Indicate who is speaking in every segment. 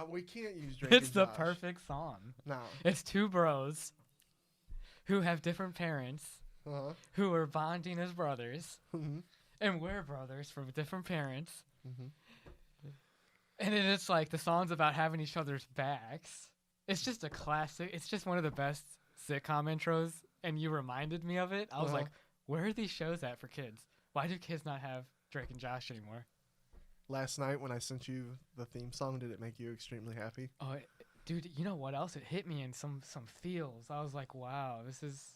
Speaker 1: We can't use Drake
Speaker 2: It's
Speaker 1: and
Speaker 2: the
Speaker 1: Josh.
Speaker 2: perfect song.
Speaker 1: No.
Speaker 2: It's two bros who have different parents
Speaker 1: Uh-huh.
Speaker 2: who are bonding as brothers,
Speaker 1: Mm-hmm.
Speaker 2: and we're brothers from different parents.
Speaker 1: Mm-hmm.
Speaker 2: And then it's like the song's about having each other's backs. It's just a classic. It's just one of the best sitcom intros, and you reminded me of it. I was like, where are these shows at for kids? Why do kids not have Drake and Josh anymore?
Speaker 1: Last night when I sent you the theme song, did it make you extremely happy?
Speaker 2: Oh, dude, you know what else? It hit me in some feels. I was like, wow, this is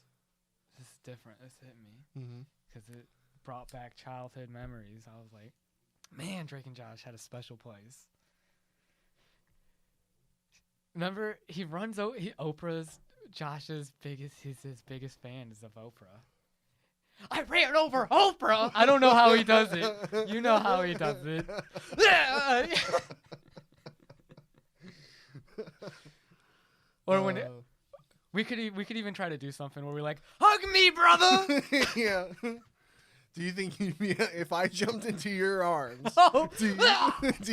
Speaker 2: different. This hit me
Speaker 1: Mm-hmm.
Speaker 2: because it brought back childhood memories. I was like, man, Drake and Josh had a special place. Remember, he runs Oprah's Josh's biggest. He's his biggest fan is of Oprah. I ran over Oprah. I don't know how he does it. You know how he does it. Or when we could even try to do something where we're like, hug me, brother.
Speaker 1: Yeah. Do you think you'd be if I jumped into your arms?
Speaker 2: Oh.
Speaker 1: Do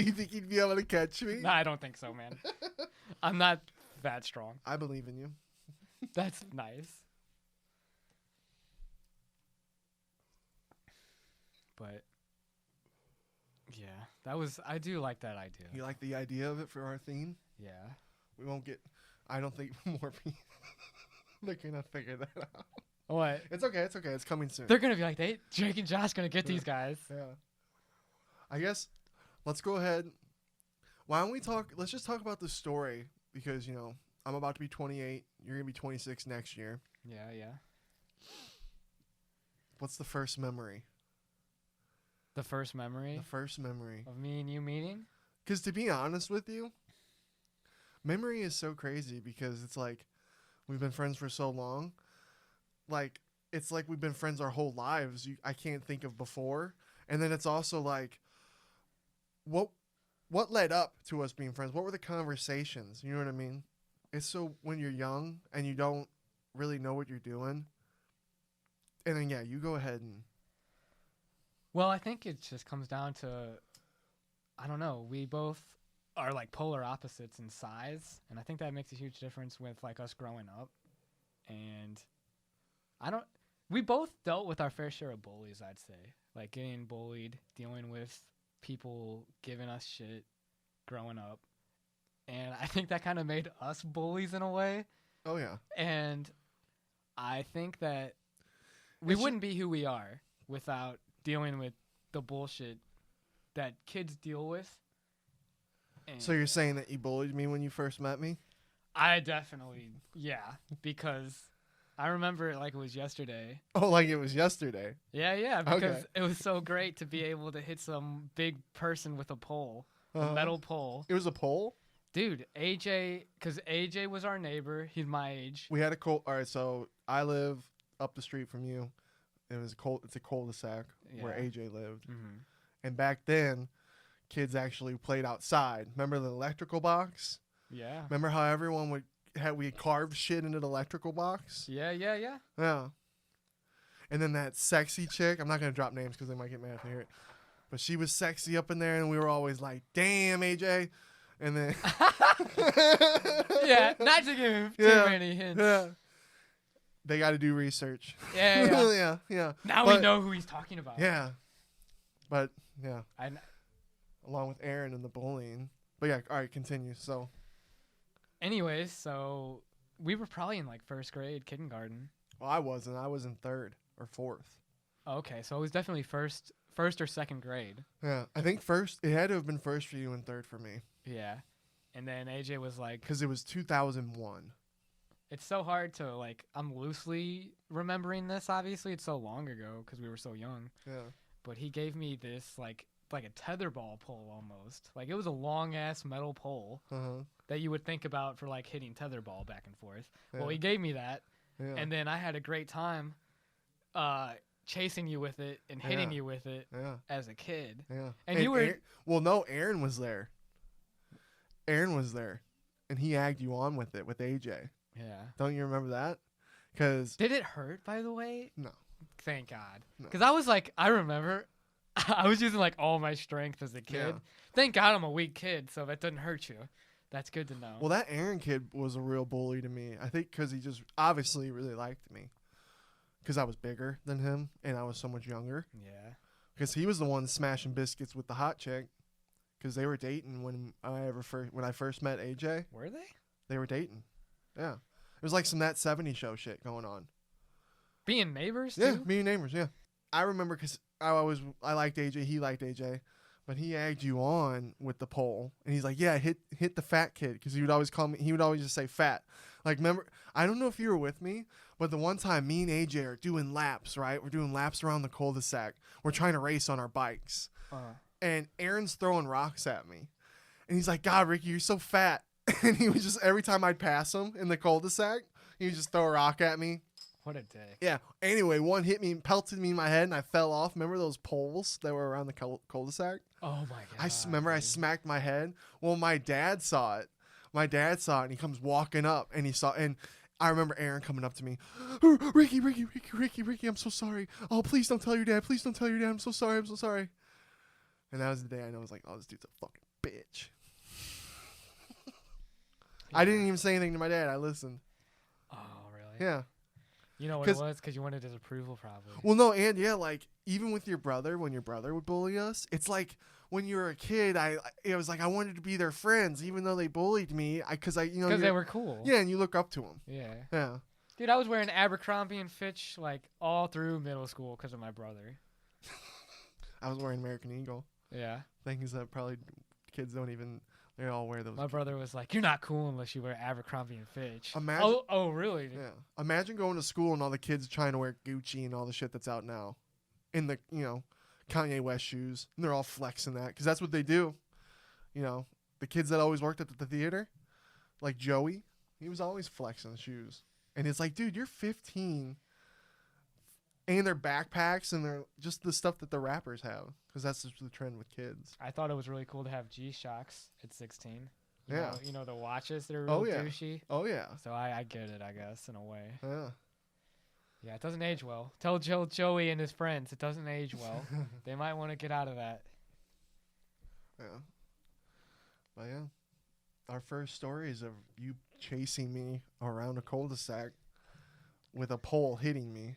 Speaker 1: you think you'd be able to catch me?
Speaker 2: No, I don't think so, man. I'm not that strong.
Speaker 1: I believe in you.
Speaker 2: That's nice. But yeah, I do like that idea.
Speaker 1: You like the idea of it for our theme?
Speaker 2: Yeah.
Speaker 1: We won't get. I don't think more people. They're gonna figure that out.
Speaker 2: What?
Speaker 1: It's okay. It's okay. It's coming soon.
Speaker 2: They're gonna be like, Drake and Josh gonna get these guys.
Speaker 1: Yeah. I guess let's go ahead. Why don't we talk? Let's just talk about the story because I'm about to be 28. You're gonna be 26 next year.
Speaker 2: Yeah, yeah.
Speaker 1: What's the first memory?
Speaker 2: The first memory
Speaker 1: The first memory.
Speaker 2: of me and you meeting?
Speaker 1: Because to be honest with you, memory is so crazy because it's like we've been friends for so long. Like, it's like we've been friends our whole lives. I can't think of before. And then it's also like, what led up to us being friends? What were the conversations? You know what I mean? It's so when you're young and you don't really know what you're doing. And then, yeah, you go ahead and...
Speaker 2: Well, I think it just comes down to, I don't know, we both are like polar opposites in size, and I think that makes a huge difference with like us growing up. And we both dealt with our fair share of bullies, I'd say. Like getting bullied, dealing with people giving us shit growing up. And I think that kind of made us bullies in a way.
Speaker 1: Oh, yeah.
Speaker 2: And I think that we wouldn't be who we are without dealing with the bullshit that kids deal with. And
Speaker 1: So you're saying that you bullied me when you first met me?
Speaker 2: I definitely, yeah, because I remember it like it was yesterday.
Speaker 1: Oh, like it was yesterday.
Speaker 2: Yeah, because
Speaker 1: Okay.
Speaker 2: it was so great to be able to hit some big person with a pole, a metal pole.
Speaker 1: It was a pole?
Speaker 2: Dude, AJ, because AJ was our neighbor. He's my age.
Speaker 1: We had a all right, so I live up the street from you. It's a cul-de-sac where
Speaker 2: Yeah.
Speaker 1: AJ lived.
Speaker 2: Mm-hmm.
Speaker 1: And back then, kids actually played outside. Remember the electrical box?
Speaker 2: Yeah.
Speaker 1: Remember how everyone we carved shit into the electrical box?
Speaker 2: Yeah.
Speaker 1: Yeah. And then that sexy chick, I'm not going to drop names because they might get mad if they hear it. But she was sexy up in there, and we were always like, damn, AJ. And then...
Speaker 2: Yeah, not to give too many hints.
Speaker 1: Yeah. They got to do research.
Speaker 2: Yeah.
Speaker 1: Yeah.
Speaker 2: Now
Speaker 1: But-
Speaker 2: we know who he's talking about.
Speaker 1: Yeah. But, yeah.
Speaker 2: I,
Speaker 1: Along with Aaron and the bullying. But, yeah, all right, continue. So,
Speaker 2: anyways, so we were probably in like first grade, kindergarten.
Speaker 1: well, I wasn't. I was in third or fourth.
Speaker 2: Okay, so it was definitely first or second grade.
Speaker 1: Yeah. I think first, it had to have been first for you and third for me.
Speaker 2: Yeah. And then AJ was like,
Speaker 1: Because it was 2001.
Speaker 2: it's so hard to like, I'm loosely remembering this, obviously. It's so long ago because we were so young.
Speaker 1: Yeah.
Speaker 2: But he gave me this like a tetherball pole almost. Like it was a long ass metal pole
Speaker 1: Uh-huh.
Speaker 2: that you would think about for like hitting tetherball back and forth.
Speaker 1: Yeah.
Speaker 2: Well, he gave me that.
Speaker 1: Yeah.
Speaker 2: And then I had a great time chasing you with it and hitting you with it
Speaker 1: Yeah.
Speaker 2: as a kid.
Speaker 1: Yeah.
Speaker 2: And you were...
Speaker 1: well, no, Aaron was there. Aaron was there. And he agged you on with it with AJ.
Speaker 2: Yeah.
Speaker 1: Don't you remember that? Because...
Speaker 2: Did it hurt, by the way?
Speaker 1: No.
Speaker 2: Thank God.
Speaker 1: No.
Speaker 2: Because I was like, I remember, I was using like all my strength as a kid.
Speaker 1: Yeah.
Speaker 2: Thank God I'm a weak kid, so that doesn't hurt you. That's good to know.
Speaker 1: Well, that Aaron kid was a real bully to me. I think because he just obviously really liked me. Because I was bigger than him and I was so much younger.
Speaker 2: Yeah.
Speaker 1: Because he was the one smashing biscuits with the hot chick. Because they were dating when I first met AJ.
Speaker 2: Were they?
Speaker 1: They were dating. Yeah. It was like some That 70 Show shit going on.
Speaker 2: Being neighbors, too?
Speaker 1: Yeah, being neighbors, yeah. I remember because I liked AJ, he liked AJ. But he egged you on with the pole. And he's like, yeah, hit the fat kid. Because he would always just say fat. Like, remember, I don't know if you were with me, but the one time me and AJ are doing laps, right? We're doing laps around the cul-de-sac. We're trying to race on our bikes. And Aaron's throwing rocks at me. And he's like, God, Ricky, you're so fat. And he was just, every time I'd pass him in the cul-de-sac, he would just throw a rock at me.
Speaker 2: What a day.
Speaker 1: Yeah. Anyway, one hit me, pelted me in my head, and I fell off. Remember those poles that were around the cul-de-sac?
Speaker 2: Oh, my God.
Speaker 1: I smacked my head. Well, my dad saw it. And he comes walking up, and I remember Aaron coming up to me. Ricky, I'm so sorry. Oh, please don't tell your dad. I'm so sorry. And that was the day I know I was like, oh, this dude's a fucking bitch. I didn't even say anything to my dad. I listened.
Speaker 2: Oh, really?
Speaker 1: Yeah.
Speaker 2: You know what it was? Because you wanted his approval, probably.
Speaker 1: Well, no, and yeah, like, even with your brother, when your brother would bully us, it's like, when you were a kid, it was like I wanted to be their friends, even though they bullied me, because
Speaker 2: they were cool.
Speaker 1: Yeah, and you look up to them.
Speaker 2: Yeah. Dude, I was wearing Abercrombie and Fitch like all through middle school because of my brother.
Speaker 1: I was wearing American Eagle.
Speaker 2: Yeah.
Speaker 1: Things that probably kids don't even. They all wear those.
Speaker 2: My brother was like, "You're not cool unless you wear Abercrombie and Fitch."
Speaker 1: Imagine.
Speaker 2: Oh, really?
Speaker 1: Yeah. Imagine going to school and all the kids trying to wear Gucci and all the shit that's out now, in the Kanye West shoes, and they're all flexing that because that's what they do. The kids that always worked at the theater, like Joey, he was always flexing the shoes. And it's like, dude, you're 15, and their backpacks and they're just the stuff that the rappers have, because that's just the trend with kids.
Speaker 2: I thought it was really cool to have G-Shocks at 16.
Speaker 1: Yeah.
Speaker 2: You know the watches that are real douchey.
Speaker 1: Oh yeah.
Speaker 2: So I get it, I guess, in a way.
Speaker 1: Yeah.
Speaker 2: Yeah, it doesn't age well. Tell Joey and his friends it doesn't age well. They might want to get out of that.
Speaker 1: Yeah. But yeah, our first story is of you chasing me around a cul-de-sac with a pole hitting me.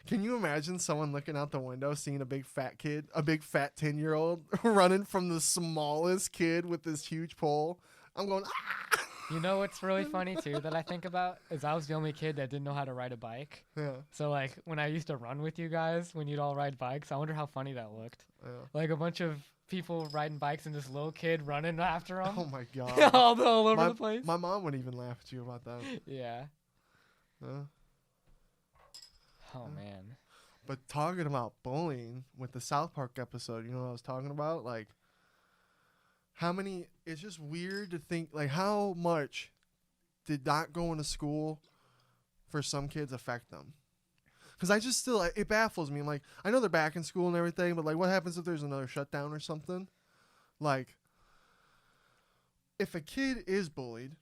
Speaker 1: Can you imagine someone looking out the window seeing a big fat 10-year-old running from the smallest kid with this huge pole? I'm going, ah!
Speaker 2: You know what's really funny, too, that I think about is I was the only kid that didn't know how to ride a bike.
Speaker 1: Yeah.
Speaker 2: So, like, when I used to run with you guys, when you'd all ride bikes, I wonder how funny that looked.
Speaker 1: Yeah.
Speaker 2: Like a bunch of people riding bikes and this little kid running after them.
Speaker 1: Oh, my God.
Speaker 2: all over the place.
Speaker 1: My mom would even laugh at you about that.
Speaker 2: Yeah.
Speaker 1: Oh,
Speaker 2: man.
Speaker 1: But talking about bullying with the South Park episode, you know what I was talking about? Like, it's just weird to think, like, how much did not going to school for some kids affect them? Because it baffles me. I'm like, I know they're back in school and everything, but, like, what happens if there's another shutdown or something? Like, if a kid is bullied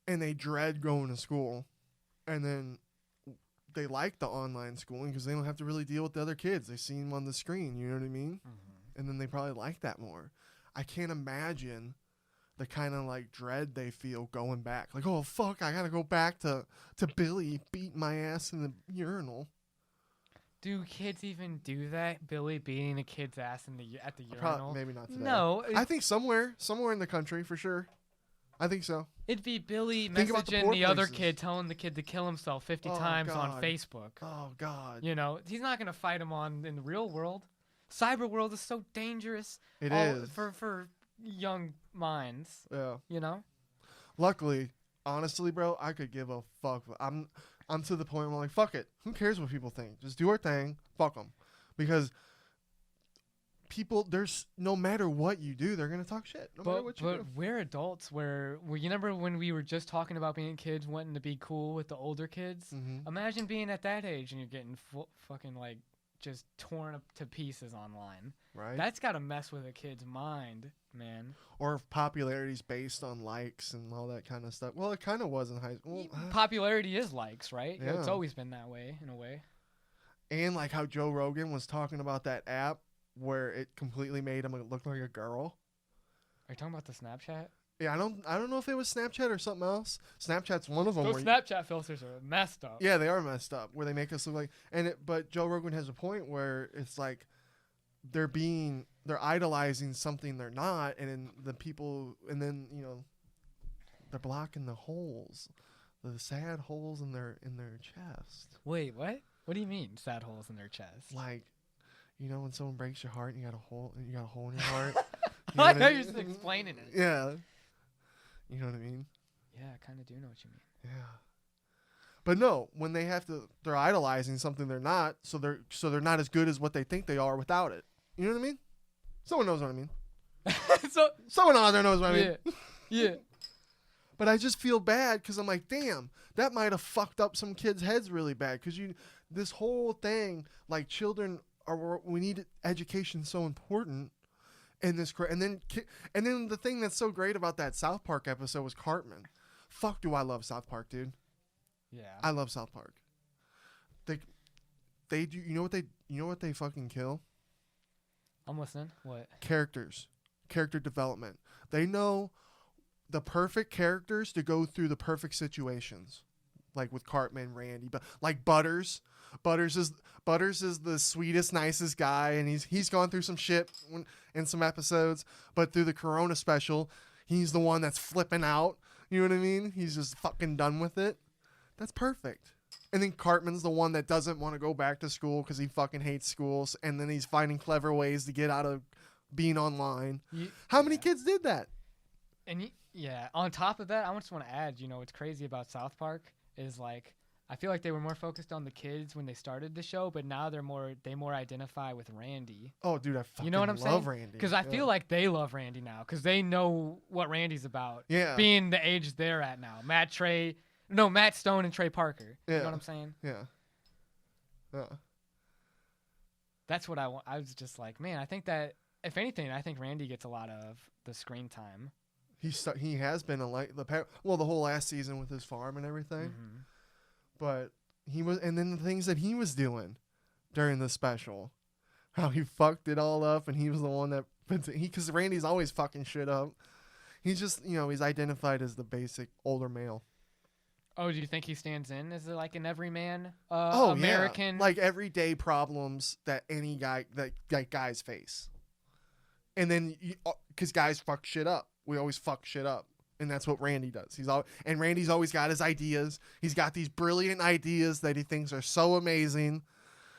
Speaker 1: and they dread going to school and then they like the online schooling because they don't have to really deal with the other kids. They see them on the screen, you know what I mean? Mm-hmm. And then they probably like that more. I can't imagine the kind of like dread they feel going back. Like, oh, fuck, I got to go back to Billy beating my ass in the urinal.
Speaker 2: Do kids even do that? Billy beating a kid's ass at the urinal?
Speaker 1: Maybe not today.
Speaker 2: No.
Speaker 1: I think somewhere in the country for sure. I think so.
Speaker 2: It'd be Billy messaging the other kid, telling the kid to kill himself 50 times on Facebook.
Speaker 1: Oh, God.
Speaker 2: He's not going to fight him in the real world. Cyber world is so dangerous.
Speaker 1: It is.
Speaker 2: For young minds.
Speaker 1: Yeah. Luckily, honestly, bro, I could give a fuck. I'm to the point where I'm like, fuck it. Who cares what people think? Just do our thing. Fuck them. Because people, no matter what you do, they're gonna talk shit. No matter what you do.
Speaker 2: But we're adults. You remember when we were just talking about being kids, wanting to be cool with the older kids? Mm-hmm. Imagine being at that age and you're getting fucking like just torn up to pieces online.
Speaker 1: Right.
Speaker 2: That's gotta mess with a kid's mind, man.
Speaker 1: Or if popularity's based on likes and all that kind of stuff. Well, it kind of was in high school.
Speaker 2: Popularity is likes, right?
Speaker 1: Yeah.
Speaker 2: It's always been that way, in a way.
Speaker 1: And like how Joe Rogan was talking about that app where it completely made him look like a girl.
Speaker 2: Are you talking about the Snapchat?
Speaker 1: Yeah, I don't know if it was Snapchat or something else. Snapchat's one of them.
Speaker 2: Those Snapchat filters are messed up.
Speaker 1: Yeah, they are messed up. Where they make us look like but Joe Rogan has a point where it's like they're idolizing something they're not, and then the people, and then they're blocking the holes, the sad holes in their chest.
Speaker 2: Wait, what? What do you mean sad holes in their chest?
Speaker 1: Like, when someone breaks your heart and you got a hole in your heart.
Speaker 2: I know you're just explaining it.
Speaker 1: Yeah. You know what I mean?
Speaker 2: Yeah, I kind of do know what you mean.
Speaker 1: Yeah. But no, when they're idolizing something they're not, so they're not as good as what they think they are without it. You know what I mean? Someone knows what I mean. Someone out there knows what I mean.
Speaker 2: Yeah.
Speaker 1: But I just feel bad because I'm like, damn, that might have fucked up some kids' heads really bad. Because this whole thing, like we need education so important. And then the thing that's so great about that South Park episode was Cartman. Fuck, do I love South Park, dude?
Speaker 2: Yeah,
Speaker 1: I love South Park. They do. You know what they fucking kill?
Speaker 2: I'm listening. What?
Speaker 1: Character development. They know the perfect characters to go through the perfect situations, like with Cartman, Randy, but like Butters. Butters is the sweetest, nicest guy, and he's gone through some shit in some episodes, but through the Corona special, he's the one that's flipping out. You know what I mean? He's just fucking done with it. That's perfect. And then Cartman's the one that doesn't want to go back to school because he fucking hates schools, and then he's finding clever ways to get out of being online. How many kids did that?
Speaker 2: And on top of that, I just want to add, what's crazy about South Park is like, I feel like they were more focused on the kids when they started the show, but now they more identify with Randy.
Speaker 1: Oh, dude, I fucking
Speaker 2: love
Speaker 1: saying? Randy.
Speaker 2: Because I feel like they love Randy now because they know what Randy's about.
Speaker 1: Yeah.
Speaker 2: Being the age they're at now. Matt Stone and Trey Parker.
Speaker 1: Yeah.
Speaker 2: You know what I'm saying?
Speaker 1: Yeah. Yeah.
Speaker 2: That's what I want. I was just like, man, I think that, if anything, I think Randy gets a lot of the screen time.
Speaker 1: He has been the whole last season with his farm and everything.
Speaker 2: Mm-hmm.
Speaker 1: But and then the things that he was doing during the special, how he fucked it all up, and he was the one that, because Randy's always fucking shit up. He's just, he's identified as the basic older male.
Speaker 2: Oh, do you think he stands in as like an everyman
Speaker 1: American? Yeah. Like everyday problems that guys face. And then, because guys fuck shit up. We always fuck shit up. And that's what Randy does. And Randy's always got his ideas. He's got these brilliant ideas that he thinks are so amazing.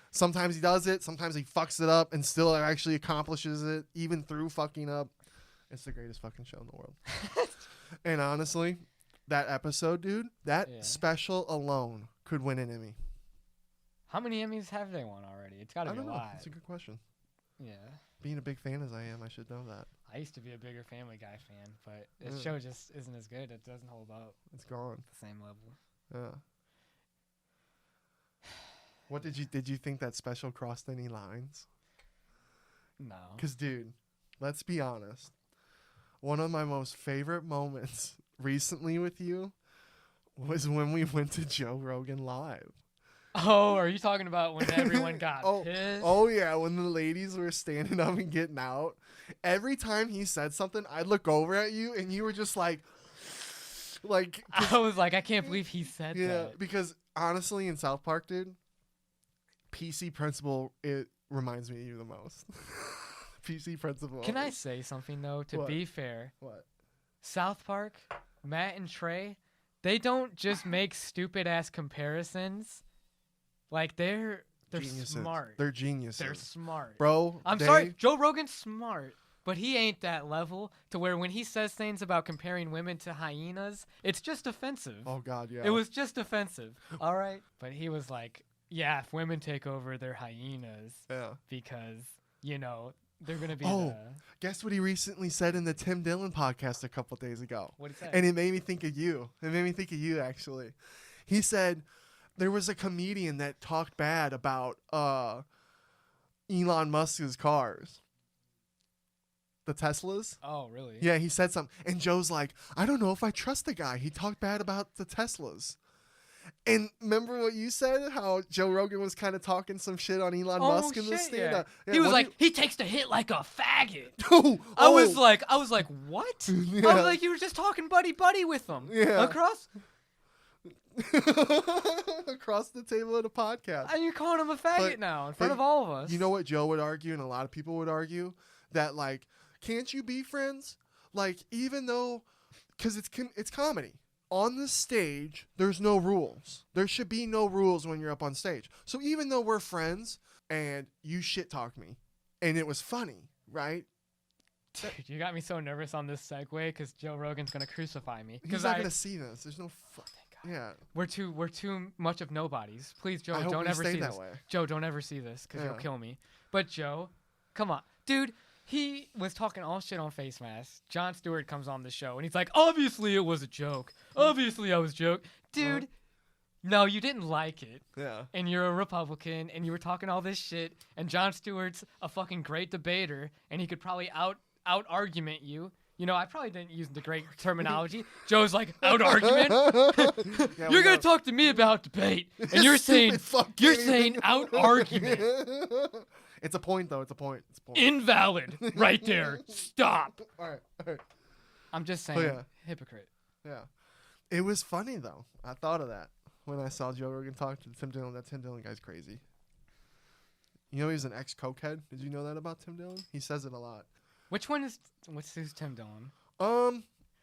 Speaker 1: Sometimes he does it. Sometimes he fucks it up and still actually accomplishes it, even through fucking up. It's the greatest fucking show in the world. And honestly, that episode, dude, special alone could win an Emmy.
Speaker 2: How many Emmys have they won already? It's got to be a lot.
Speaker 1: That's a good question.
Speaker 2: Yeah.
Speaker 1: Being a big fan as I am, I should know that.
Speaker 2: I used to be a bigger Family Guy fan, but this show just isn't as good. It doesn't hold up.
Speaker 1: It's gone.
Speaker 2: At the same level.
Speaker 1: Yeah. What did you think that special crossed any lines?
Speaker 2: No.
Speaker 1: Because, dude, let's be honest. One of my most favorite moments recently with you was when we went to Joe Rogan Live.
Speaker 2: Oh, are you talking about when everyone got pissed?
Speaker 1: Oh, yeah, when the ladies were standing up and getting out. Every time he said something, I'd look over at you, and you were just like...
Speaker 2: I was like, I can't believe he said that.
Speaker 1: Yeah, because honestly, in South Park, dude, PC Principal, it reminds me of you the most. PC Principal.
Speaker 2: Can I say something, though, to be fair?
Speaker 1: What?
Speaker 2: South Park, Matt and Trey, they don't just make stupid-ass comparisons. Like, they're
Speaker 1: geniuses.
Speaker 2: Smart.
Speaker 1: They're geniuses.
Speaker 2: They're smart.
Speaker 1: Bro,
Speaker 2: I'm sorry, Joe Rogan's smart, but he ain't that level to where when he says things about comparing women to hyenas, it's just offensive.
Speaker 1: Oh, God, yeah.
Speaker 2: It was just offensive, all right? But he was like, yeah, if women take over, they're hyenas.
Speaker 1: Yeah.
Speaker 2: Because, they're going to be
Speaker 1: guess what he recently said in the Tim Dillon podcast a couple days ago?
Speaker 2: What did he say?
Speaker 1: And it made me think of you. It made me think of you, actually. He said... There was a comedian that talked bad about Elon Musk's cars. The Teslas.
Speaker 2: Oh, really?
Speaker 1: Yeah, he said something. And Joe's like, I don't know if I trust the guy. He talked bad about the Teslas. And remember what you said? How Joe Rogan was kind of talking some shit on Elon Musk in this
Speaker 2: shit,
Speaker 1: stand.
Speaker 2: yeah. He was like, he takes the hit like a faggot.
Speaker 1: Oh,
Speaker 2: I was like, what?
Speaker 1: Yeah.
Speaker 2: I was like, you were just talking buddy with him.
Speaker 1: Yeah.
Speaker 2: Across
Speaker 1: the table at a podcast.
Speaker 2: and you're calling him a faggot now in front of all of us.
Speaker 1: You know what Joe would argue, and a lot of people would argue, that like, can't you be friends? Like, even though, because it's comedy. On the stage, there's no rules. There should be no rules when you're up on stage. So even though we're friends and you shit talk me, and it was funny, right?
Speaker 2: Dude, you got me so nervous on this segue because Joe Rogan's gonna crucify me.
Speaker 1: He's not gonna see this. There's no. Yeah.
Speaker 2: We're too much of nobodies. Please, Joe,
Speaker 1: I hope
Speaker 2: don't
Speaker 1: we
Speaker 2: ever
Speaker 1: stay
Speaker 2: see
Speaker 1: that
Speaker 2: this.
Speaker 1: way.
Speaker 2: Joe, don't ever see this because
Speaker 1: Yeah.
Speaker 2: you'll kill me. But Joe, come on, dude. He was talking all shit on Face Mask. Jon Stewart comes on the show and he's like, obviously it was a joke. Obviously I was joke. Dude, no, you didn't like it.
Speaker 1: Yeah.
Speaker 2: And you're a Republican and you were talking all this shit and Jon Stewart's a fucking great debater and he could probably out argument you. You know, I probably didn't use the great terminology. Joe's like, out argument?
Speaker 1: Yeah,
Speaker 2: You're going to talk to me about debate and you're saying out argument.
Speaker 1: It's a point, though. It's a point.
Speaker 2: Invalid. Right there. Stop.
Speaker 1: All right.
Speaker 2: I'm just saying, hypocrite.
Speaker 1: Yeah. It was funny, though. I thought of that when I saw Joe Rogan talk to Tim Dillon. That Tim Dillon guy's crazy. You know he's an ex-cokehead? Did you know that about Tim Dillon? He says it a lot.
Speaker 2: Who's Tim Dillon?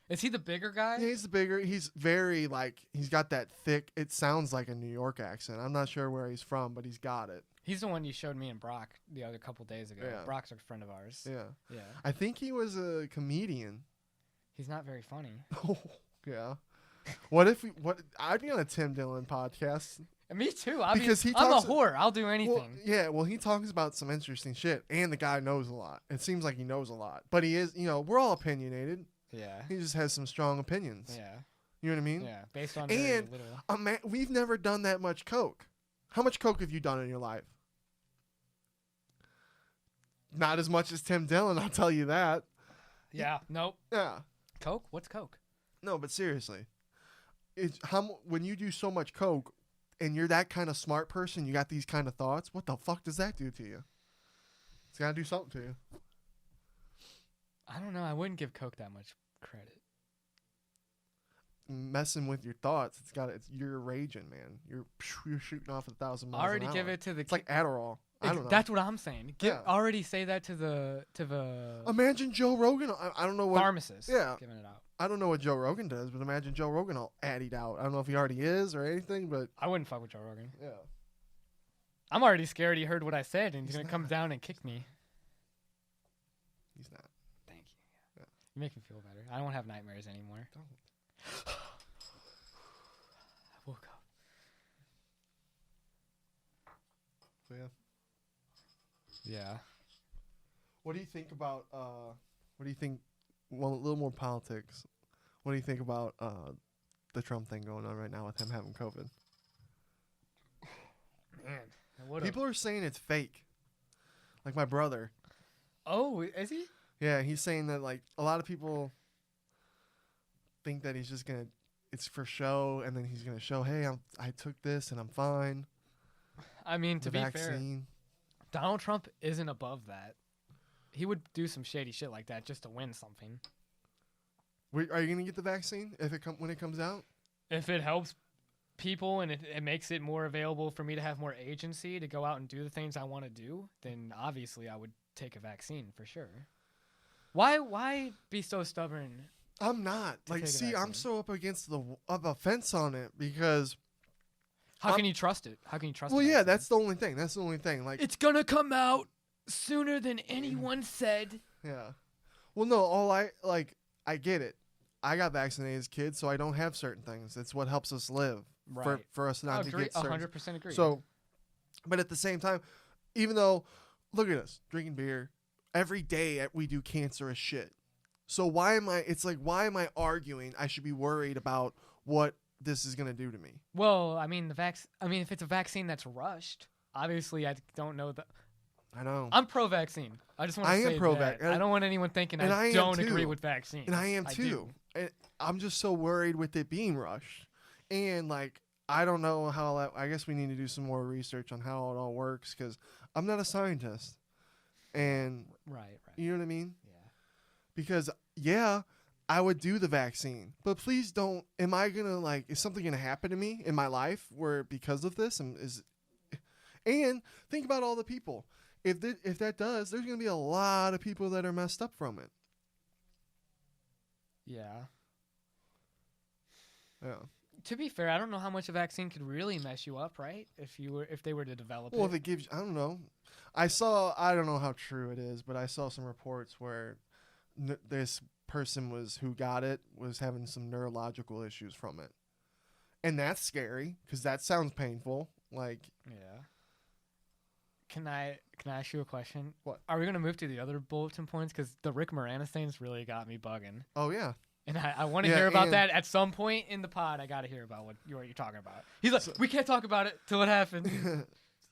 Speaker 2: Is he the bigger guy?
Speaker 1: Yeah, he's the bigger. He's very, like, he's got that thick, it sounds like a New York accent. I'm not sure where he's from, but he's got it.
Speaker 2: He's the one you showed me and Brock the other couple days ago.
Speaker 1: Yeah.
Speaker 2: Brock's a friend of ours.
Speaker 1: Yeah.
Speaker 2: Yeah.
Speaker 1: I think he was a comedian.
Speaker 2: He's not very funny.
Speaker 1: Oh, yeah. I'd be on a Tim Dillon podcast.
Speaker 2: Me too.
Speaker 1: I'm a
Speaker 2: whore. I'll do anything.
Speaker 1: Well, he talks about some interesting shit, and the guy knows a lot. It seems like he knows a lot. But he is, we're all opinionated.
Speaker 2: Yeah.
Speaker 1: He just has some strong opinions.
Speaker 2: Yeah.
Speaker 1: You know what I mean?
Speaker 2: Yeah. Based on very little.
Speaker 1: We've never done that much coke. How much coke have you done in your life? Not as much as Tim Dillon, I'll tell you that.
Speaker 2: Yeah. Nope.
Speaker 1: Yeah.
Speaker 2: Coke? What's coke?
Speaker 1: No, but seriously, when you do so much coke and you're that kind of smart person, you got these kind of thoughts, what the fuck does that do to you? It's got to do something to you.
Speaker 2: I don't know. I wouldn't give coke that much credit.
Speaker 1: Messing with your thoughts, you're raging, man. You're shooting off 1,000 miles
Speaker 2: Already
Speaker 1: an hour.
Speaker 2: give it to the.
Speaker 1: It's like Adderall. I don't know.
Speaker 2: That's what I'm saying. Already say that to the.
Speaker 1: Imagine Joe Rogan. I don't know what
Speaker 2: pharmacist.
Speaker 1: Yeah.
Speaker 2: Giving it out.
Speaker 1: I don't know what Joe Rogan does, but imagine Joe Rogan all addied out. I don't know if he already is or anything, but
Speaker 2: I wouldn't fuck with Joe Rogan.
Speaker 1: Yeah.
Speaker 2: I'm already scared he heard what I said and he's gonna come down and kick me.
Speaker 1: He's not.
Speaker 2: Thank you. Yeah. You make me feel better. I don't have nightmares anymore.
Speaker 1: Don't.
Speaker 2: I woke up.
Speaker 1: So yeah.
Speaker 2: Yeah.
Speaker 1: What do you think about well, a little more politics. What do you think about the Trump thing going on right now with him having COVID?
Speaker 2: Man,
Speaker 1: people are saying it's fake. Like my brother.
Speaker 2: Oh, is he?
Speaker 1: Yeah, he's saying that like a lot of people think that he's just gonna it's for show, and then he's gonna show, hey, I took this and I'm fine.
Speaker 2: I mean, to be
Speaker 1: vaccine.
Speaker 2: Fair, Donald Trump isn't above that. He would do some shady shit like that just to win something.
Speaker 1: Are you gonna get the vaccine when it comes out?
Speaker 2: If it helps people and it makes it more available for me to have more agency to go out and do the things I want to do, then obviously I would take a vaccine for sure. Why be so stubborn?
Speaker 1: I'm not. Like, see, I'm so up against a fence on it because.
Speaker 2: How can you trust it? How can you trust it?
Speaker 1: Well, yeah, that's the only thing. Like,
Speaker 2: it's gonna come out sooner than anyone said.
Speaker 1: Yeah. Well, no, I get it. I got vaccinated as a kid, so I don't have certain things. It's what helps us live.
Speaker 2: Right.
Speaker 1: For us not to get certain.
Speaker 2: 100% agree.
Speaker 1: So, but at the same time, even though, look at us, drinking beer, every day we do cancerous shit. So why am I arguing I should be worried about what this is going to do to me?
Speaker 2: Well, I mean, if it's a vaccine that's rushed, obviously I don't know that.
Speaker 1: I know.
Speaker 2: I'm pro-vaccine. I just want to say that. Pro-vaccine. I don't want anyone thinking I don't agree with vaccines.
Speaker 1: And I am too. And I'm just so worried with it being rushed. And like I don't know how that. I guess we need to do some more research on how it all works because I'm not a scientist, and
Speaker 2: Right.
Speaker 1: you know what I mean.
Speaker 2: Yeah.
Speaker 1: Because yeah, I would do the vaccine, but please don't. Am I gonna like? Is something gonna happen to me in my life where because of this and think about all the people. If that does, there's gonna be a lot of people that are messed up from it.
Speaker 2: Yeah.
Speaker 1: Yeah.
Speaker 2: To be fair, I don't know how much a vaccine could really mess you up, right? If they were to develop
Speaker 1: Well,
Speaker 2: it.
Speaker 1: if it gives, I don't know. I don't know how true it is, but I saw some reports where this person who got it was having some neurological issues from it. And that's scary because that sounds painful. Like,
Speaker 2: Yeah. Can I ask you a question?
Speaker 1: What?
Speaker 2: Are we gonna move to the other bulletin points? Because the Rick Moranis thing's really got me bugging,
Speaker 1: oh yeah.
Speaker 2: and I want to
Speaker 1: Yeah,
Speaker 2: hear about
Speaker 1: and-
Speaker 2: that at some point in the pod. I got to hear about what you're talking about. He's like,
Speaker 1: So-
Speaker 2: we can't talk about it till it happens.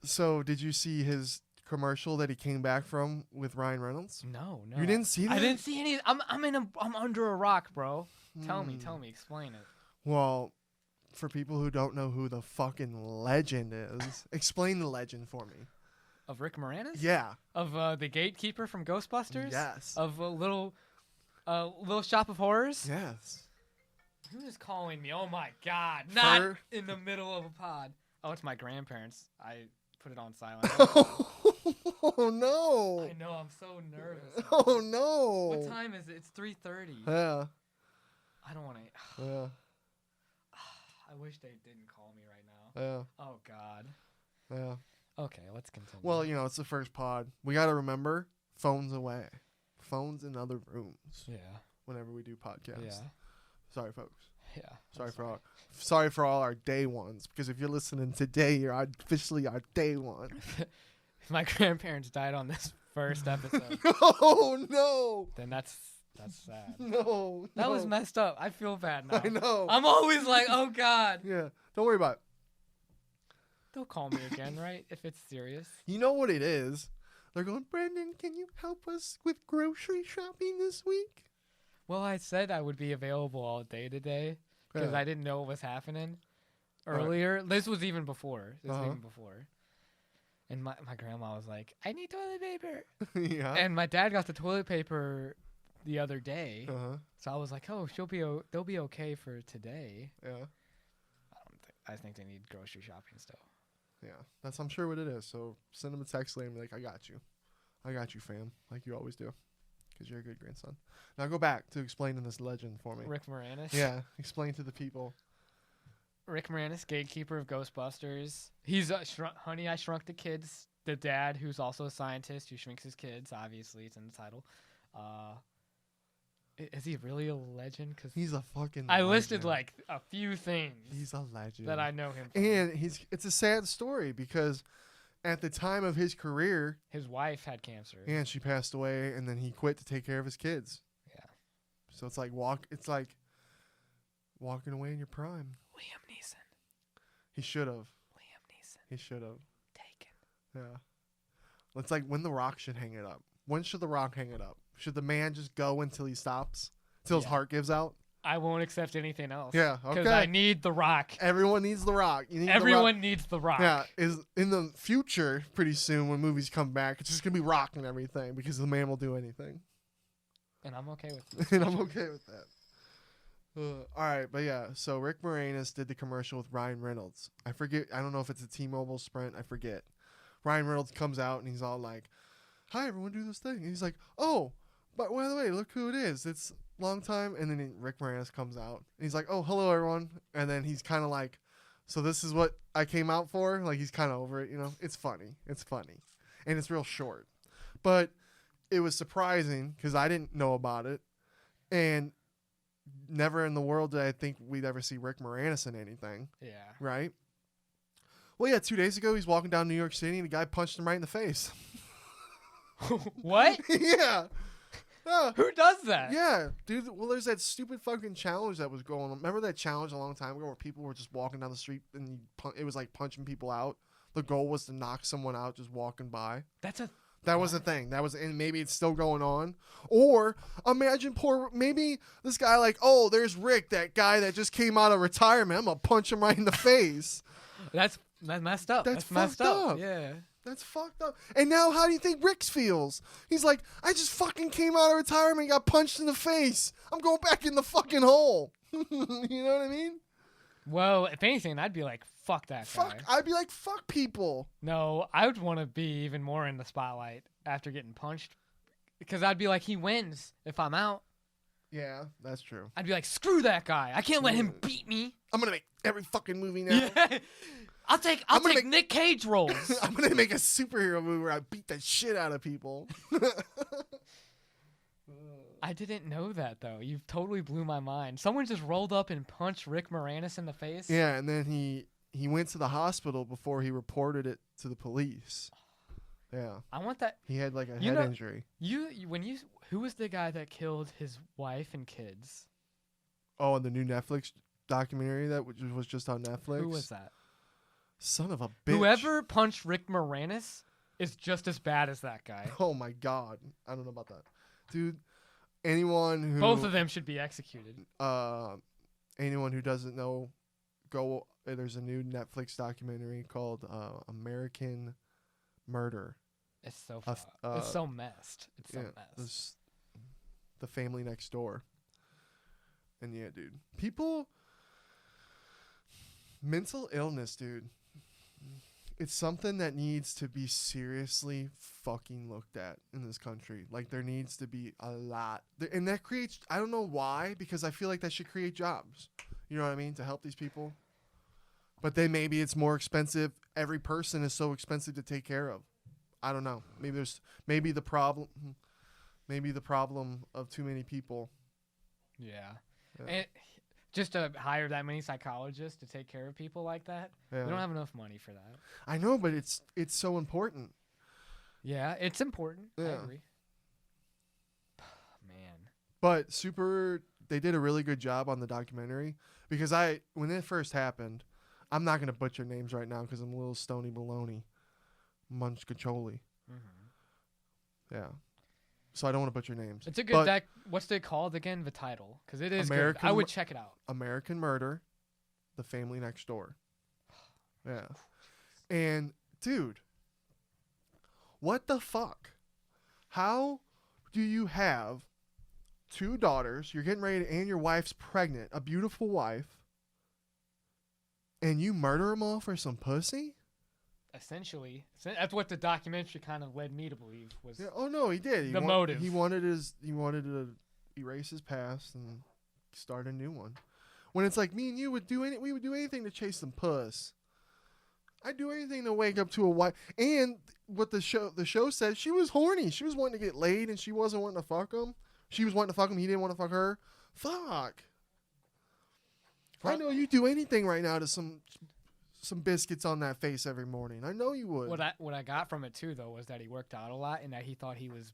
Speaker 1: So, did you see his commercial that he came back from with Ryan Reynolds?
Speaker 2: No.
Speaker 1: You didn't see that?
Speaker 2: I didn't see any. I'm under a rock, bro. Tell me, explain it.
Speaker 1: Well, for people who don't know who the fucking legend is, explain the legend for me.
Speaker 2: Of Rick Moranis?
Speaker 1: Yeah.
Speaker 2: Of the gatekeeper from Ghostbusters?
Speaker 1: Yes.
Speaker 2: Of a little shop of horrors?
Speaker 1: Yes.
Speaker 2: Who is calling me? Oh my god. Not
Speaker 1: Fur-
Speaker 2: in the middle of a pod. Oh, it's my grandparents. I put it on silent.
Speaker 1: Oh no.
Speaker 2: I know, I'm so nervous.
Speaker 1: Oh no.
Speaker 2: What time is it? It's 3:30.
Speaker 1: Yeah.
Speaker 2: I don't want to.
Speaker 1: Yeah.
Speaker 2: I wish they didn't call me right now.
Speaker 1: Yeah.
Speaker 2: Oh god.
Speaker 1: Yeah.
Speaker 2: Okay, let's continue.
Speaker 1: Well, it's the first pod. We got to remember phones away. Phones in other rooms
Speaker 2: yeah.
Speaker 1: whenever we do podcasts.
Speaker 2: Yeah.
Speaker 1: Sorry, folks.
Speaker 2: Yeah.
Speaker 1: Sorry for all our day ones, because if you're listening today, you're officially our day one.
Speaker 2: If my grandparents died on this first episode,
Speaker 1: Oh no.
Speaker 2: then that's sad.
Speaker 1: No.
Speaker 2: That was
Speaker 1: no.
Speaker 2: messed up. I feel bad now.
Speaker 1: I know.
Speaker 2: I'm always like, oh god.
Speaker 1: Yeah. Don't worry about it.
Speaker 2: They'll call me again, right? If it's serious.
Speaker 1: You know what it is? They're going, Brendan, can you help us with grocery shopping this week?
Speaker 2: Well, I said I would be available all day today because
Speaker 1: Yeah.
Speaker 2: I didn't know what was happening
Speaker 1: Right.
Speaker 2: earlier. This was even before.
Speaker 1: Uh-huh.
Speaker 2: And my grandma was like, I need toilet paper.
Speaker 1: Yeah.
Speaker 2: And my dad got the toilet paper the other day.
Speaker 1: Uh-huh.
Speaker 2: So I was like, oh, they'll be okay for today.
Speaker 1: Yeah.
Speaker 2: I think they need grocery shopping still.
Speaker 1: Yeah. That's, I'm sure, what it is. So send them a text later and be like, I got you. I got you, fam. Like you always do. Because you're a good grandson. Now go back to explaining this legend for me.
Speaker 2: Rick Moranis.
Speaker 1: Yeah. Explain to the people.
Speaker 2: Rick Moranis, gatekeeper of Ghostbusters. He's Honey, I Shrunk the Kids. The dad, who's also a scientist who shrinks his kids. Obviously, it's in the title. Is he really a legend? Because
Speaker 1: He's a fucking
Speaker 2: I
Speaker 1: legend.
Speaker 2: listed like a few things
Speaker 1: He's a legend.
Speaker 2: that I know him from.
Speaker 1: And it's a sad story because at the time of his career,
Speaker 2: His wife had cancer.
Speaker 1: and she passed away, and then he quit to take care of his kids.
Speaker 2: Yeah.
Speaker 1: So it's like walking away in your prime.
Speaker 2: Liam Neeson.
Speaker 1: He should have.
Speaker 2: Liam Neeson.
Speaker 1: He should have.
Speaker 2: Taken.
Speaker 1: Yeah. It's like when The Rock should hang it up. When should The Rock hang it up? Should the man just go until he stops? Till his
Speaker 2: Yeah.
Speaker 1: heart gives out?
Speaker 2: I won't accept anything else.
Speaker 1: Yeah,
Speaker 2: Because
Speaker 1: okay.
Speaker 2: I need The Rock.
Speaker 1: Everyone needs The Rock. You need The Rock.
Speaker 2: Everyone needs The Rock.
Speaker 1: Yeah, is in the future, pretty soon when movies come back, it's just gonna be Rock and everything because the man will do anything,
Speaker 2: And I'm okay with it.
Speaker 1: and I'm okay with that. All right, but yeah, so Rick Moranis did the commercial with Ryan Reynolds. I forget. I don't know if it's a T-Mobile Sprint. I forget. Ryan Reynolds comes out and he's all like, "Hi, everyone, do this thing." And he's like, "Oh, but by the way, look who it is. It's long time." And then Rick Moranis comes out and he's like, "Oh, hello, everyone." And then he's kind of like, "So this is what I came out for?" Like he's kind of over it, It's funny. It's funny, and it's real short, but it was surprising because I didn't know about it, and never in the world did I think we'd ever see Rick Moranis in anything,
Speaker 2: Yeah.
Speaker 1: right? Well, yeah, 2 days ago, he's walking down New York City, and the guy punched him right in the face.
Speaker 2: What?
Speaker 1: Yeah.
Speaker 2: Who does that?
Speaker 1: Yeah, dude. Well, there's that stupid fucking challenge that was going on. Remember that challenge a long time ago where people were just walking down the street and it was like punching people out? The goal was to knock someone out just walking by.
Speaker 2: That's a
Speaker 1: That was the thing. That was, and maybe it's still going on. Or imagine maybe this guy like, oh, there's Rick, that guy that just came out of retirement. I'm gonna punch him right in the face.
Speaker 2: That's messed up. That's messed
Speaker 1: fucked
Speaker 2: up.
Speaker 1: up.
Speaker 2: Yeah.
Speaker 1: That's fucked up. And now how do you think Rick feels? He's like, I just fucking came out of retirement and got punched in the face. I'm going back in the fucking hole. You know what I mean?
Speaker 2: Well, if anything, I'd be like, fuck that guy.
Speaker 1: I'd be like, fuck people.
Speaker 2: No, I would want to be even more in the spotlight after getting punched. Because I'd be like, he wins if I'm out.
Speaker 1: Yeah, that's true.
Speaker 2: I'd be like, screw that guy. I can't let him beat me.
Speaker 1: I'm going to make every fucking movie now.
Speaker 2: Yeah. I'll take Nick Cage roles.
Speaker 1: I'm going to make a superhero movie where I beat the shit out of people.
Speaker 2: I didn't know that, though. You totally blew my mind. Someone just rolled up and punched Rick Moranis in the face.
Speaker 1: Yeah, and then he went to the hospital before he reported it to the police. Yeah.
Speaker 2: I want that.
Speaker 1: He had like a head injury.
Speaker 2: Who was the guy that killed his wife and kids?
Speaker 1: Oh, and the new Netflix documentary that was just on Netflix?
Speaker 2: Who was that?
Speaker 1: Son of a bitch.
Speaker 2: Whoever punched Rick Moranis is just as bad as that guy.
Speaker 1: Oh my God. I don't know about that. Dude, anyone who...
Speaker 2: Both of them should be executed.
Speaker 1: Anyone who doesn't know, there's a new Netflix documentary called American Murder.
Speaker 2: It's so it's so messed. It's so messed.
Speaker 1: The family next door. And yeah, dude. Mental illness, dude. It's something that needs to be seriously fucking looked at in this country. Like, there needs to be a lot. And that creates, I don't know why, because I feel like that should create jobs. You know what I mean? To help these people. But then maybe it's more expensive. Every person is so expensive to take care of. I don't know. Maybe the problem of too many people.
Speaker 2: Yeah. And just to hire that many psychologists to take care of people like that, we don't have enough money for that.
Speaker 1: I know, but it's so important.
Speaker 2: Yeah, it's important.
Speaker 1: Yeah.
Speaker 2: I agree. Man.
Speaker 1: But they did a really good job on the documentary because when it first happened, I'm not gonna butcher names right now because I'm a little stony baloney, Munchkacholi. Mm-hmm. Yeah. So I don't want to butcher names.
Speaker 2: It's a good what's it called again? The title, because it is good. I would check it out.
Speaker 1: American Murder, The Family Next Door. Yeah. And dude, what the fuck? How do you have 2 daughters? You're getting ready and your wife's pregnant, a beautiful wife, and you murder them all for some pussy?
Speaker 2: Essentially, that's what the documentary kind of led me to believe was.
Speaker 1: Yeah, oh no, he did.
Speaker 2: Motive.
Speaker 1: He wanted to erase his past and start a new one. When it's like me and you we would do anything to chase some puss. I'd do anything to wake up to a wife. And what the show said, she was horny. She was wanting to get laid, and she wasn't wanting to fuck him. She was wanting to fuck him. He didn't want to fuck her. Fuck. I know you'd do anything right now to some biscuits on that face every morning. I know you would.
Speaker 2: What I got from it too, though, was that he worked out a lot and that he thought he was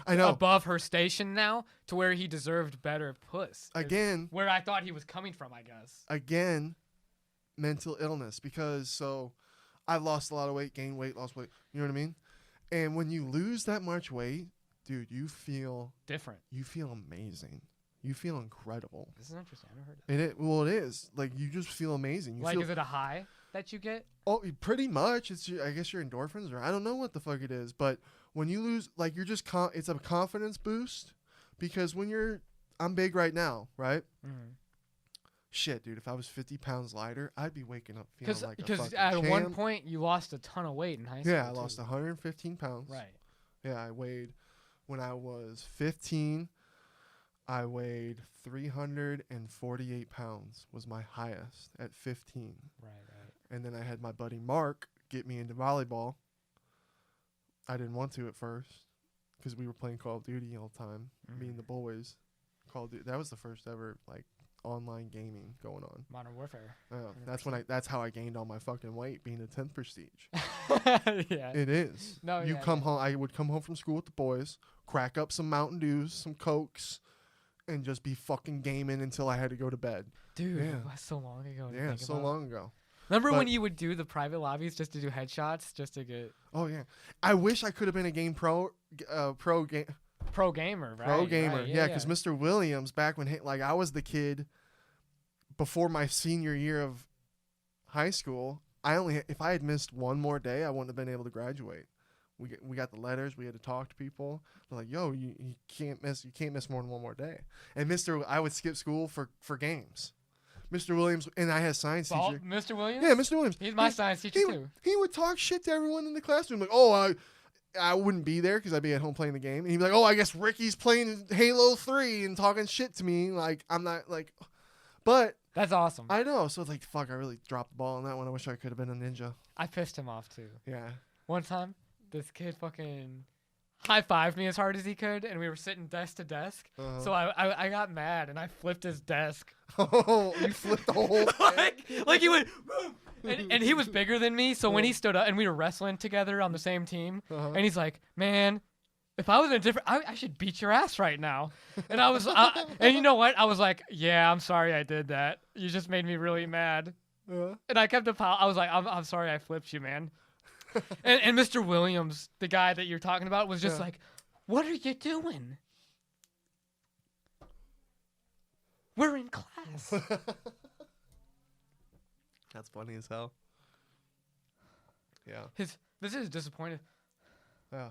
Speaker 2: above her station now to where he deserved better puss.
Speaker 1: Again,
Speaker 2: where I thought he was coming from, I guess.
Speaker 1: Again, mental illness, because I've lost a lot of weight, gained weight, lost weight. You know what I mean? And when you lose that much weight, dude, you feel
Speaker 2: different.
Speaker 1: You feel amazing. You feel incredible.
Speaker 2: This is interesting. I never heard that.
Speaker 1: It is. Like, you just feel amazing.
Speaker 2: Is it a high that you get?
Speaker 1: Oh, pretty much. It's I guess your endorphins, or I don't know what the fuck it is. But when you lose, like, you're just it's a confidence boost, because when I'm big right now, right? Mm-hmm. Shit, dude. If I was 50 pounds lighter, I'd be waking up feeling like a fucking
Speaker 2: Because at one point you lost a ton of weight in high school.
Speaker 1: Yeah, I lost 115 pounds.
Speaker 2: Right.
Speaker 1: Yeah, I weighed when I was 15. I weighed 348 pounds was my highest at 15.
Speaker 2: Right.
Speaker 1: And then I had my buddy Mark get me into volleyball. I didn't want to at first because we were playing Call of Duty all the time, me and the boys. Call of Duty. That was the first ever online gaming going on.
Speaker 2: Modern Warfare.
Speaker 1: That's how I gained all my fucking weight, being a 10th prestige.
Speaker 2: Yeah.
Speaker 1: It is. No, home. I would come home from school with the boys, crack up some Mountain Dews, some Cokes, and just be fucking gaming until I had to go to bed.
Speaker 2: Dude, that's so long ago.
Speaker 1: Yeah, so long ago.
Speaker 2: Remember
Speaker 1: But-
Speaker 2: when you would do the private lobbies just to do headshots, just to get
Speaker 1: Oh yeah. I wish I could have been a game pro game.
Speaker 2: pro gamer, right?
Speaker 1: Pro gamer,
Speaker 2: right,
Speaker 1: yeah, because Mr. Williams, back when like I was the kid before my senior year of high school, if I had missed one more day, I wouldn't have been able to graduate. We got the letters, we had to talk to people. They're like, yo, you can't miss more than one more day. And I would skip school for games. Mr. Williams, and I had a science teacher.
Speaker 2: Mr. Williams?
Speaker 1: Yeah, Mr. Williams.
Speaker 2: He's my science teacher too.
Speaker 1: He would talk shit to everyone in the classroom, like, oh, I wouldn't be there because I'd be at home playing the game. And he'd be like, oh, I guess Ricky's playing Halo 3 and talking shit to me. Like, I'm not, like... But...
Speaker 2: That's awesome.
Speaker 1: I know. So, like, fuck, I really dropped the ball on that one. I wish I could have been a ninja.
Speaker 2: I pissed him off, too.
Speaker 1: Yeah.
Speaker 2: One time, this kid fucking high-fived me as hard as he could, and we were sitting desk to desk.
Speaker 1: Uh-huh.
Speaker 2: So I got mad, and I flipped his desk.
Speaker 1: Oh, you flipped the whole thing?
Speaker 2: like he went... And he was bigger than me, so when he stood up, and we were wrestling together on the same team, and he's like, man, if I was in a different, I should beat your ass right now. And I was, and you know what? I was like, yeah, I'm sorry I did that. You just made me really mad. And I kept I was like, I'm sorry I flipped you, man. and Mr. Williams, the guy that you're talking about, was just like, what are you doing? We're in class.
Speaker 1: That's funny as hell. Yeah.
Speaker 2: This is disappointed.
Speaker 1: Yeah.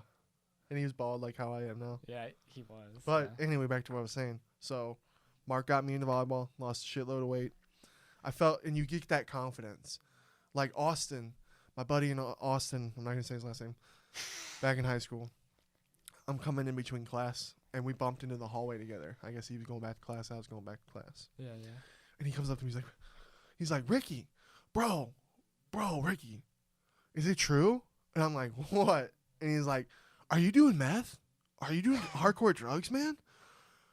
Speaker 1: And he was bald like how I am now.
Speaker 2: Yeah, he was.
Speaker 1: But anyway, back to what I was saying. So, Mark got me into volleyball, lost a shitload of weight. I felt, and you get that confidence. Like Austin, my buddy in Austin, I'm not going to say his last name, back in high school. I'm coming in between class, and we bumped into the hallway together. I guess he was going back to class, I was going back to class.
Speaker 2: Yeah.
Speaker 1: And he comes up to me, he's like, Ricky, bro, Ricky, is it true? And I'm like, what? And he's like, are you doing meth? Are you doing hardcore drugs, man?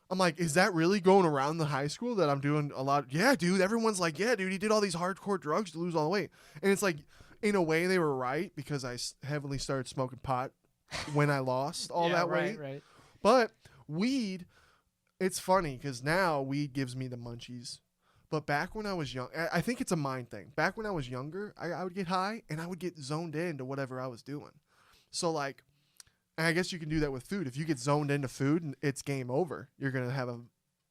Speaker 1: I'm like, is that really going around the high school that I'm doing a lot? Yeah, dude. Everyone's like, yeah, dude, he did all these hardcore drugs to lose all the weight. And it's like, in a way, they were right because I heavily started smoking pot when I lost all that weight.
Speaker 2: Right.
Speaker 1: But weed, it's funny because now weed gives me the munchies. But back when I was young, I think it's a mind thing. Back when I was younger, I would get high and I would get zoned into whatever I was doing. So like, and I guess you can do that with food. If you get zoned into food, it's game over. You're going to have a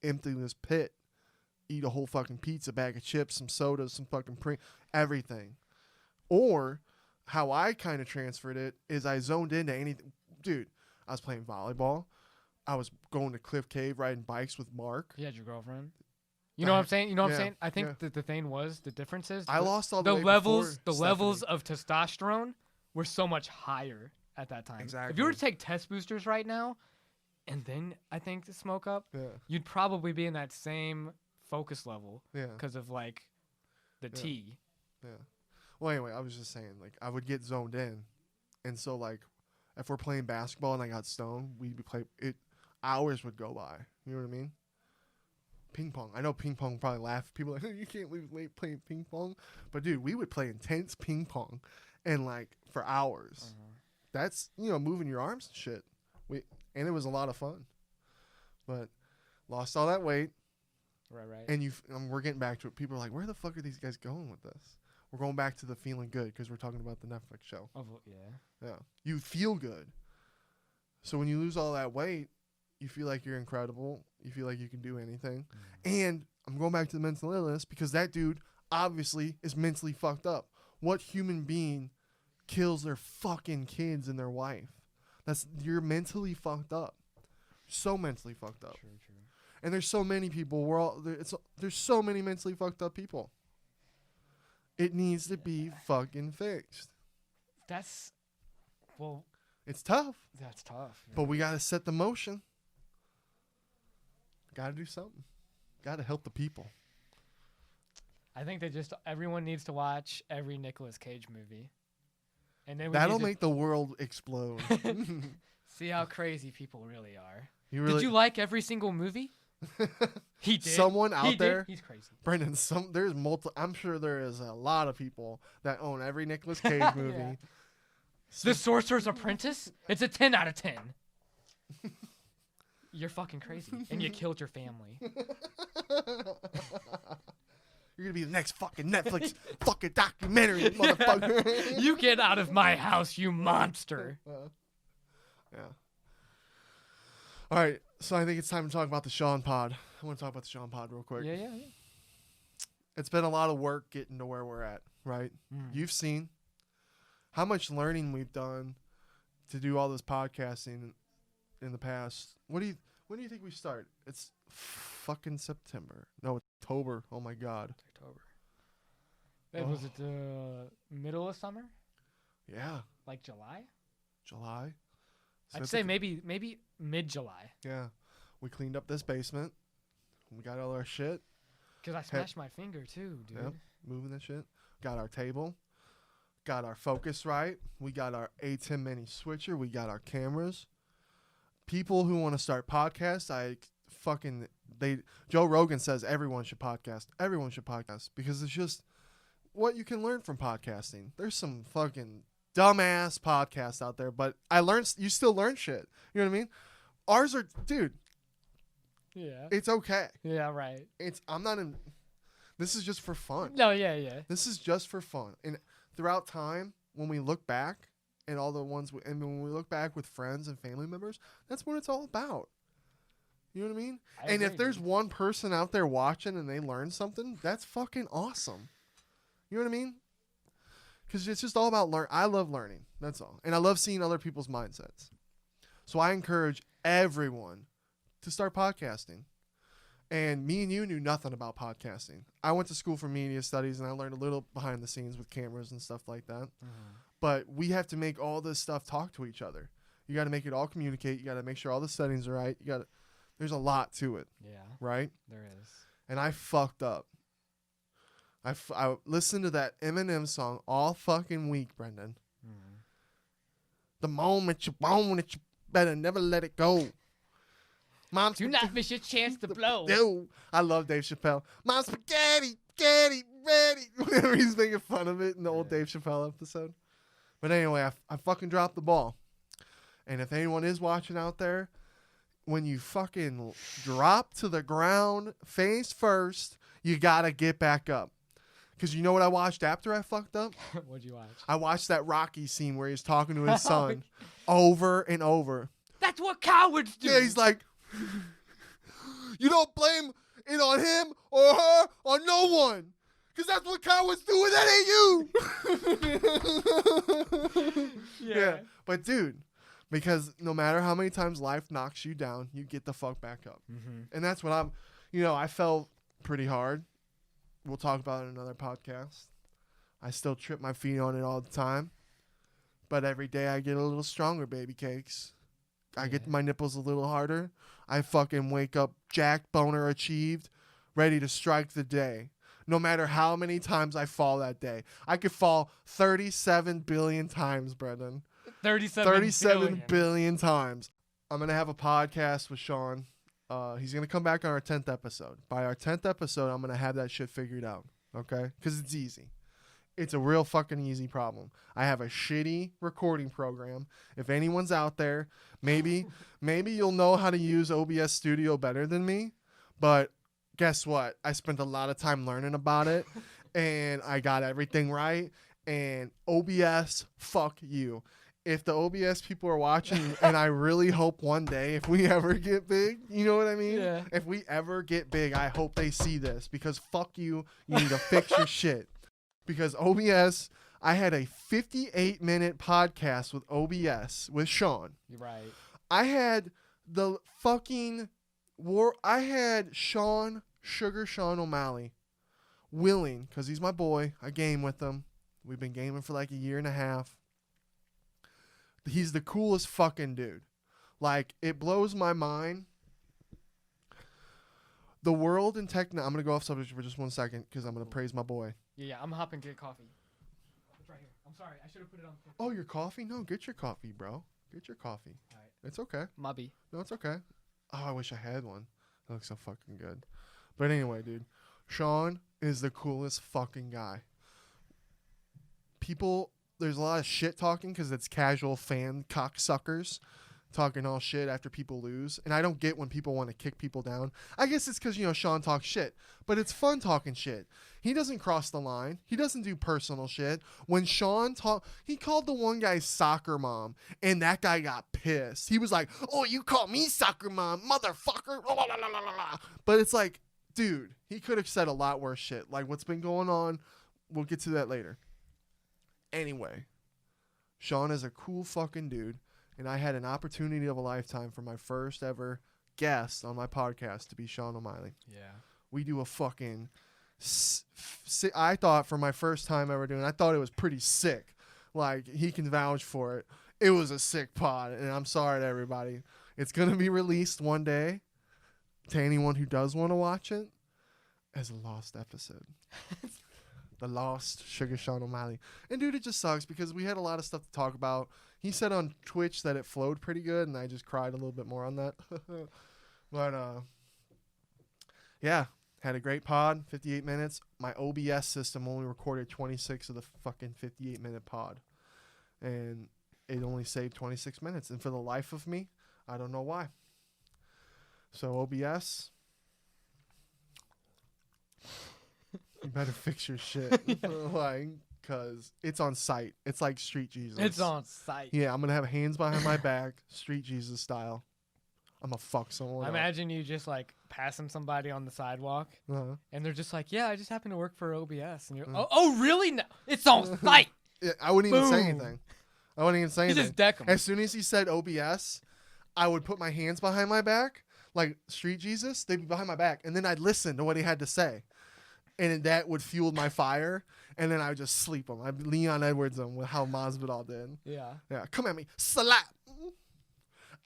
Speaker 1: emptiness pit, eat a whole fucking pizza, bag of chips, some sodas, some fucking everything. Or how I kind of transferred it is I zoned into anything. Dude, I was playing volleyball. I was going to Cliff Cave, riding bikes with Mark.
Speaker 2: You had your girlfriend. You know what I'm saying? You know what I'm
Speaker 1: Yeah,
Speaker 2: saying? I think
Speaker 1: yeah.
Speaker 2: that the thing was, the difference is
Speaker 1: I lost all the weight
Speaker 2: levels.
Speaker 1: before
Speaker 2: The levels
Speaker 1: Stephanie.
Speaker 2: of testosterone were so much higher at that time.
Speaker 1: Exactly.
Speaker 2: If you were to take test boosters right now, and then I think to smoke up,
Speaker 1: Yeah,
Speaker 2: you'd probably be in that same focus level
Speaker 1: yeah,
Speaker 2: because of like the
Speaker 1: Yeah.
Speaker 2: T.
Speaker 1: yeah. Well, anyway, I was just saying, like, I would get zoned in. And so, like, if we're playing basketball and I got stoned, we'd be hours would go by. You know what I mean? Ping pong. I know ping pong probably laugh. People are like, you can't leave late playing ping pong. But, dude, we would play intense ping pong and, like, for hours. That's, moving your arms and shit. And it was a lot of fun. But lost all that weight.
Speaker 2: Right.
Speaker 1: And we're getting back to it. People are like, where the fuck are these guys going with this? We're going back to the feeling good because we're talking about the Netflix show.
Speaker 2: Oh, yeah.
Speaker 1: Yeah. You feel good. So when you lose all that weight, you feel like you're incredible. You feel like you can do anything. And I'm going back to the mental illness because that dude obviously is mentally fucked up. What human being kills their fucking kids and their wife? You're mentally fucked up. So mentally fucked up.
Speaker 2: True.
Speaker 1: And there's so many people. There's so many mentally fucked up people. It needs to be fucking fixed.
Speaker 2: That's
Speaker 1: It's tough,
Speaker 2: tough.
Speaker 1: but we gotta set the motion. Gotta do something. Gotta help the people.
Speaker 2: I think everyone needs to watch every Nicolas Cage movie. And then
Speaker 1: That'll make the world explode.
Speaker 2: see how crazy people really are.
Speaker 1: Did
Speaker 2: Did you like every single movie? He did.
Speaker 1: Someone out
Speaker 2: He did.
Speaker 1: there,
Speaker 2: He's crazy.
Speaker 1: Brendan. I'm sure there is a lot of people that own every Nicolas Cage movie.
Speaker 2: Yeah. The Sorcerer's Apprentice? It's a 10 out of 10. You're fucking crazy. And you killed your family.
Speaker 1: You're gonna be the next fucking Netflix fucking documentary, motherfucker.
Speaker 2: You get out of my house, you monster.
Speaker 1: Yeah. All right, so I think it's time to talk about the Sean pod. I want to talk about the Sean pod real quick.
Speaker 2: Yeah.
Speaker 1: It's been a lot of work getting to where we're at, right? You've seen how much learning we've done to do all this podcasting in the past. When do you think we start? It's fucking September. No, October. Oh my God.
Speaker 2: October. Was it the middle of summer?
Speaker 1: Yeah.
Speaker 2: Like July?
Speaker 1: July.
Speaker 2: I'd say maybe mid-July.
Speaker 1: Yeah. We cleaned up this basement. We got all our shit.
Speaker 2: Because I smashed my finger too, dude.
Speaker 1: Yep. Moving that shit. Got our table. Got our focus right. We got our A10 mini switcher. We got our cameras. People who want to start podcasts, Joe Rogan says everyone should podcast. Everyone should podcast because it's just what you can learn from podcasting. There's some fucking dumbass podcasts out there, but you still learn shit. You know what I mean? Ours are, dude.
Speaker 2: Yeah.
Speaker 1: It's okay.
Speaker 2: Yeah, right.
Speaker 1: This is just for fun.
Speaker 2: No, yeah.
Speaker 1: This is just for fun. And throughout time, when we look back and all the ones, and when we look back with friends and family members, that's what it's all about. You know what I mean? And if there's one person out there watching and they learn something, that's fucking awesome. You know what I mean? Because it's just all about I love learning. That's all. And I love seeing other people's mindsets. So I encourage everyone to start podcasting. And me and you knew nothing about podcasting. I went to school for media studies and I learned a little behind the scenes with cameras and stuff like that. But we have to make all this stuff talk to each other. You got to make it all communicate. You got to make sure all the settings are right. There's a lot to it.
Speaker 2: Yeah.
Speaker 1: Right?
Speaker 2: There is.
Speaker 1: And I fucked up. I listened to that Eminem song all fucking week, Brendan. The moment you want it, you better never let it go. Mom's
Speaker 2: do not miss your chance to blow.
Speaker 1: Yo, I love Dave Chappelle. Mom's spaghetti, ready. Whenever he's making fun of it in the old Dave Chappelle episode. But anyway, I fucking dropped the ball. And if anyone is watching out there, when you fucking drop to the ground face first, you gotta get back up. Because you know what I watched after I fucked up?
Speaker 2: What'd you watch?
Speaker 1: I watched that Rocky scene where he's talking to his son over and over.
Speaker 2: That's what cowards do.
Speaker 1: Yeah, he's like, you don't blame it on him or her or no one. Because that's what cowards do and that ain't you. Yeah. But dude, because no matter how many times life knocks you down, you get the fuck back up. And that's what I fell pretty hard. We'll talk about it in another podcast. I still trip my feet on it all the time. But every day I get a little stronger, baby cakes. I get my nipples a little harder. I fucking wake up jack boner achieved, ready to strike the day. No matter how many times I fall that day. I could fall 37 billion times, Brendan. 37 billion times. I'm going to have a podcast with Sean. He's going to come back on our 10th episode. By our 10th episode, I'm going to have that shit figured out. Okay? Because it's easy. It's a real fucking easy problem. I have a shitty recording program. If anyone's out there, maybe you'll know how to use OBS Studio better than me. But guess what? I spent a lot of time learning about it, and I got everything right. And OBS, fuck you. If the OBS people are watching, and I really hope one day, if we ever get big, you know what I mean?
Speaker 2: Yeah.
Speaker 1: If we ever get big, I hope they see this, because fuck you. You need to fix your shit. Because OBS, I had a 58-minute podcast with OBS with Sean.
Speaker 2: You're right.
Speaker 1: I had the fucking I had Sean O'Malley willing, because he's my boy. I game with him. We've been gaming for like a year and a half. He's the coolest fucking dude. Like, it blows my mind. The world in tech. I'm going to go off subject for just 1 second because I'm going to praise my boy.
Speaker 2: Yeah, I'm hopping to get coffee. It's right here. I'm sorry. I should have put it on.
Speaker 1: Oh, your coffee? No, get your coffee, bro. Get your coffee.
Speaker 2: All right.
Speaker 1: It's okay.
Speaker 2: Mubby.
Speaker 1: No, it's okay. Oh, I wish I had one. That looks so fucking good. But anyway, dude. Sean is the coolest fucking guy. There's a lot of shit talking because it's casual fan cocksuckers talking all shit after people lose. And I don't get when people want to kick people down. I guess it's because, Sean talks shit. but it's fun talking shit. He doesn't cross the line. He doesn't do personal shit. When Sean he called the one guy soccer mom, and that guy got pissed. He was like, "Oh, you call me soccer mom, motherfucker." But it's like, dude, he could have said a lot worse shit. Like what's been going on. We'll get to that later. Anyway, Sean is a cool fucking dude, and I had an opportunity of a lifetime for my first ever guest on my podcast to be Sean O'Malley.
Speaker 2: Yeah.
Speaker 1: We do a fucking I thought for my first time ever doing it, I thought it was pretty sick. Like, he can vouch for it. It was a sick pod, and I'm sorry to everybody. It's going to be released one day to anyone who does want to watch it as a lost episode. The lost Sugar Sean O'Malley. And, dude, it just sucks because we had a lot of stuff to talk about. He said on Twitch that it flowed pretty good, and I just cried a little bit more on that. But, yeah. Had a great pod, 58 minutes. My OBS system only recorded 26 of the fucking 58-minute pod. And it only saved 26 minutes. And for the life of me, I don't know why. So OBS, you better fix your shit.
Speaker 2: Yeah.
Speaker 1: Like, because it's on site. It's like Street Jesus.
Speaker 2: It's on site.
Speaker 1: Yeah, I'm going to have hands behind my back, Street Jesus style. I'm going to fuck someone
Speaker 2: I imagine you just like passing somebody on the sidewalk
Speaker 1: up.
Speaker 2: and they're just like, yeah, I just happen to work for OBS. And you're, oh, really? No, it's on site.
Speaker 1: Yeah, I wouldn't even say
Speaker 2: Boom.
Speaker 1: anything. I wouldn't even say
Speaker 2: You
Speaker 1: anything.
Speaker 2: just deck 'em.
Speaker 1: As soon as he said OBS, I would put my hands behind my back, like Street Jesus. They'd be behind my back. And then I'd listen to what he had to say. And that would fuel my fire. And then I would just sleep him. I'd Leon Edwards him with how Masvidal did.
Speaker 2: Yeah.
Speaker 1: Yeah, come at me. Slap.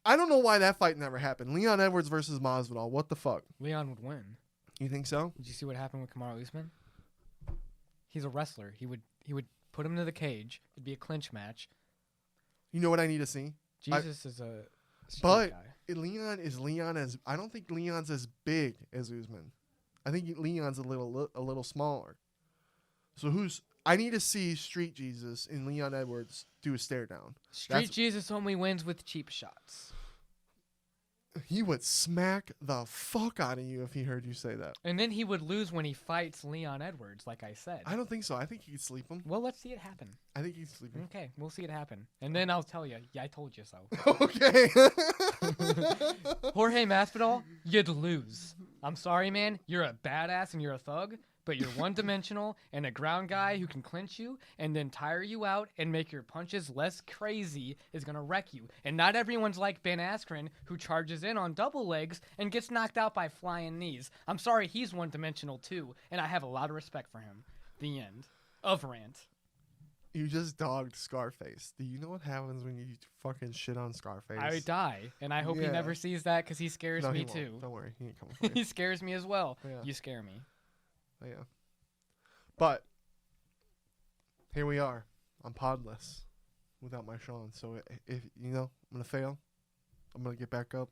Speaker 1: I don't know why that fight never happened. Leon Edwards versus Masvidal. What the fuck?
Speaker 2: Leon would win.
Speaker 1: You think so?
Speaker 2: Did you see what happened with Kamaru Usman? He's a wrestler. He would put him into the cage. It'd be a clinch match.
Speaker 1: You know what I need to see?
Speaker 2: Jesus is a street
Speaker 1: But
Speaker 2: guy.
Speaker 1: Leon as I don't think Leon's as big as Usman. I think Leon's a little smaller. So I need to see Street Jesus and Leon Edwards do a stare down.
Speaker 2: Street Jesus only wins with cheap shots.
Speaker 1: He would smack the fuck out of you if he heard you say that.
Speaker 2: And then he would lose when he fights Leon Edwards, like I said.
Speaker 1: I don't think so. I think he could sleep him.
Speaker 2: Well, let's see it happen.
Speaker 1: I think he'd sleep him.
Speaker 2: Okay, we'll see it happen. And then I'll tell you, yeah, I told you so.
Speaker 1: Okay.
Speaker 2: Jorge Masvidal, you'd lose. I'm sorry, man. You're a badass and you're a thug, but you're one-dimensional and a ground guy who can clinch you and then tire you out and make your punches less crazy is going to wreck you. And not everyone's like Ben Askren, who charges in on double legs and gets knocked out by flying knees. I'm sorry, he's one-dimensional too, and I have a lot of respect for him. The end of rant.
Speaker 1: You just dogged Scarface. Do you know what happens when you fucking shit on Scarface?
Speaker 2: I would die, and I hope he
Speaker 1: Yeah.
Speaker 2: never sees that because he scares
Speaker 1: No,
Speaker 2: me
Speaker 1: he won't.
Speaker 2: too.
Speaker 1: Don't worry. He ain't coming for you.
Speaker 2: He scares me as well.
Speaker 1: Yeah.
Speaker 2: You scare me.
Speaker 1: Yeah. But here we are. I'm podless without my Sean. So if I'm gonna fail, I'm gonna get back up,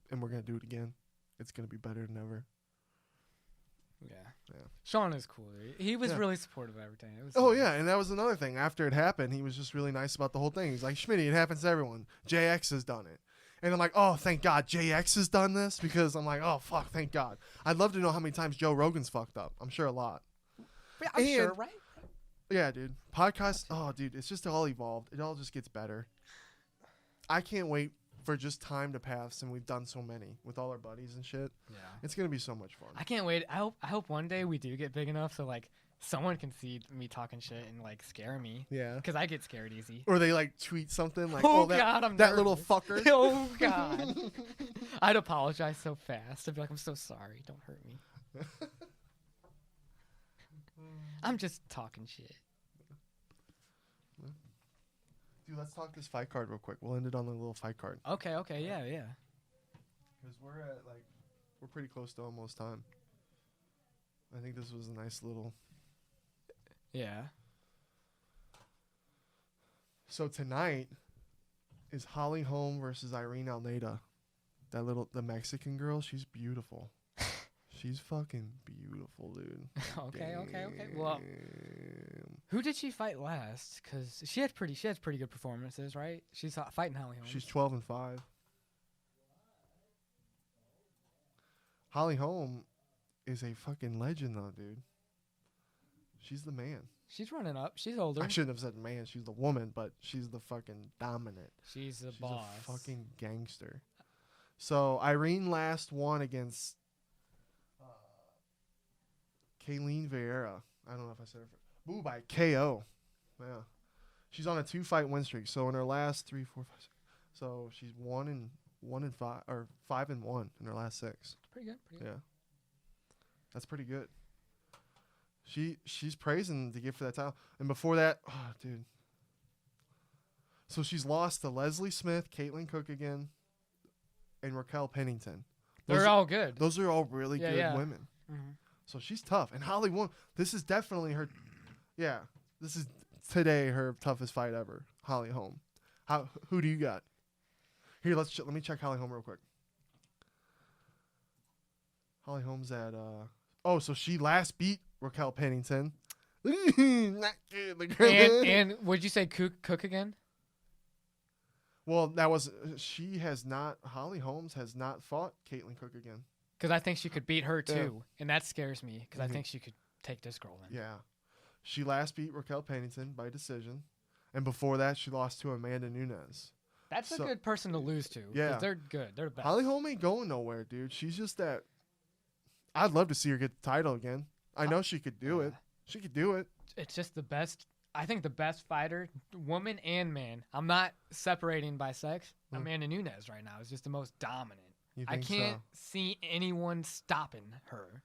Speaker 1: and we're gonna do it again. It's gonna be better than ever.
Speaker 2: Yeah.
Speaker 1: Yeah.
Speaker 2: Sean is cool. He was
Speaker 1: Yeah.
Speaker 2: really supportive of everything. It was
Speaker 1: Oh
Speaker 2: nice.
Speaker 1: yeah, and that was another thing. After it happened, he was just really nice about the whole thing. He's like, Schmitty, it happens to everyone. JX has done it. And I'm like, oh, thank God JX has done this, because I'm like, oh, fuck, thank God. I'd love to know how many times Joe Rogan's fucked up. I'm sure a lot.
Speaker 2: Yeah, I'm sure,
Speaker 1: And-
Speaker 2: right?
Speaker 1: Yeah, dude. Podcast, oh, dude, it's just all evolved. It all just gets better. I can't wait for just time to pass, and we've done so many with all our buddies and shit.
Speaker 2: Yeah.
Speaker 1: It's going to be so much fun.
Speaker 2: I can't wait. I hope one day we do get big enough so like someone can see me talking shit and like scare me.
Speaker 1: Yeah.
Speaker 2: Because I get scared easy.
Speaker 1: Or they like tweet something like,
Speaker 2: Oh,
Speaker 1: oh, that,
Speaker 2: God, I'm
Speaker 1: that little
Speaker 2: nervous.
Speaker 1: fucker.
Speaker 2: Oh God. I'd apologize so fast. I'd be like, I'm so sorry. Don't hurt me. I'm just talking shit.
Speaker 1: Dude, let's talk this fight card real quick. We'll end it on the little fight card.
Speaker 2: Okay. Yeah.
Speaker 1: Because we're pretty close to almost time. I think this was a nice little.
Speaker 2: Yeah.
Speaker 1: So tonight is Holly Holm versus Irene Almeida. The Mexican girl, she's beautiful. She's fucking beautiful, dude.
Speaker 2: Okay. Well,
Speaker 1: Damn.
Speaker 2: who did she fight last? Because she has pretty good performances, right? She's fighting Holly Holm.
Speaker 1: She's 12-5. Holly Holm is a fucking legend, though, dude. She's the man.
Speaker 2: She's running up. She's older.
Speaker 1: I shouldn't have said man. She's the woman, but she's the fucking dominant.
Speaker 2: She's the
Speaker 1: She's
Speaker 2: boss.
Speaker 1: a fucking gangster. So Irene last won against Kayleen Vieira. I don't know if I said it. Ooh, by KO. Yeah. She's on a 2-fight win streak. So in her last 3, 4, 5, 6. So she's 1-5 or 5-1 in her last 6.
Speaker 2: Pretty good. Pretty good.
Speaker 1: Yeah. That's pretty good. She's praising the gift for that title. And before that, oh, dude. So she's lost to Leslie Smith, Caitlin Cook again, and Raquel Pennington.
Speaker 2: They're all good.
Speaker 1: Those are all really good women.
Speaker 2: Mm-hmm.
Speaker 1: So she's tough. And Holly won. This is definitely her. Yeah. This is today her toughest fight ever. Holly Holm. Who do you got? Here, let me check Holly Holm real quick. Holly Holm's at so she last beat Raquel Pennington. Not good.
Speaker 2: And would you say Cook again?
Speaker 1: Well, that was Holly Holmes has not fought Caitlin Cook again.
Speaker 2: Because I think she could beat her too, and that scares me because I think she could take this girl in.
Speaker 1: Yeah, she last beat Raquel Pennington by decision, and before that she lost to Amanda Nunes.
Speaker 2: That's a good person to lose to.
Speaker 1: Yeah,
Speaker 2: 'cause they're good. They're best.
Speaker 1: Holly Holm ain't going nowhere, dude. She's just that. I'd love to see her get the title again. I know she could do it. She could do it.
Speaker 2: It's just the best. I think the best fighter, woman and man. I'm not separating by sex. Amanda Nunes right now is just the most dominant. I can't see anyone stopping her.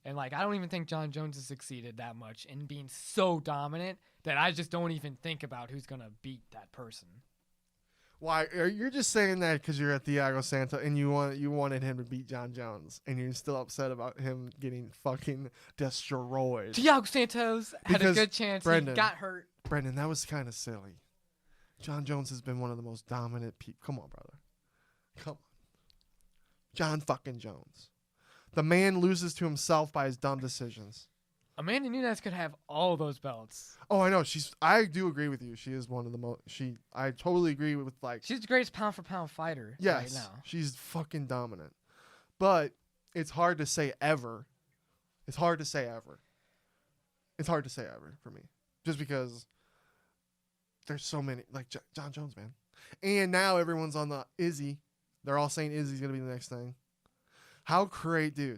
Speaker 2: And, I don't even think John Jones has succeeded that much in being so dominant that I just don't even think about who's going to beat that person.
Speaker 1: Why? You're just saying that because you're at Thiago Santos and you wanted him to beat John Jones, and you're still upset about him getting fucking destroyed.
Speaker 2: Thiago Santos had a good chance.
Speaker 1: Brendan,
Speaker 2: he got hurt.
Speaker 1: Brendan, that was kind of silly. John Jones has been one of the most dominant people. Come on, brother. Come on. John fucking Jones. The man loses to himself by his dumb decisions.
Speaker 2: Amanda Nunes could have all those belts.
Speaker 1: Oh, I know. I do agree with you. She is one of the most. I totally agree with
Speaker 2: She's the greatest pound for pound fighter.
Speaker 1: Yes,
Speaker 2: right now.
Speaker 1: She's fucking dominant. But it's hard to say ever. It's hard to say ever. It's hard to say ever for me, just because there's so many John Jones, man. And now everyone's on the Izzy. They're all saying Izzy's gonna be the next thing. How crazy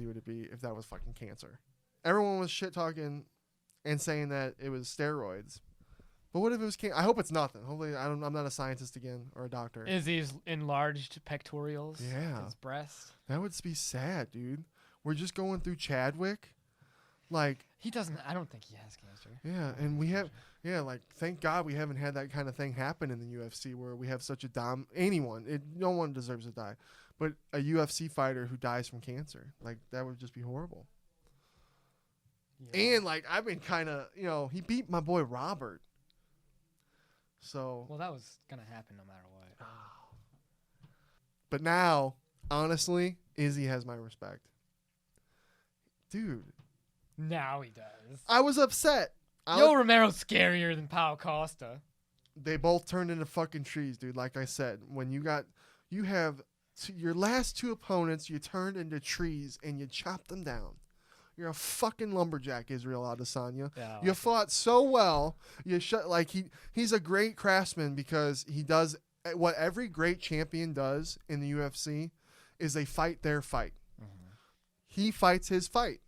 Speaker 1: would it be if that was fucking cancer? Everyone was shit talking and saying that it was steroids. But what if it was cancer? I hope it's nothing. Hopefully, I'm not a scientist again or a doctor.
Speaker 2: Izzy's enlarged pectorials.
Speaker 1: Yeah.
Speaker 2: His breast.
Speaker 1: That would be sad, dude. We're just going through Chadwick.
Speaker 2: He doesn't. I don't think he has cancer.
Speaker 1: Yeah, and we have. Yeah, thank God we haven't had that kind of thing happen in the UFC where we have such a no one deserves to die, but a UFC fighter who dies from cancer, that would just be horrible. Yeah. And I've been kind of, he beat my boy Robert. So.
Speaker 2: Well, that was gonna happen no matter what.
Speaker 1: But now, honestly, Izzy has my respect, dude.
Speaker 2: Now he does.
Speaker 1: I was upset.
Speaker 2: Romero's scarier than Paulo Costa.
Speaker 1: They both turned into fucking trees, dude. Like I said, when you have your last 2 opponents, you turned into trees and you chopped them down. You're a fucking lumberjack, Israel Adesanya. Yeah, you fought so well. You he's a great craftsman because he does what every great champion does in the UFC is they fight their fight. Mm-hmm. He fights his fight.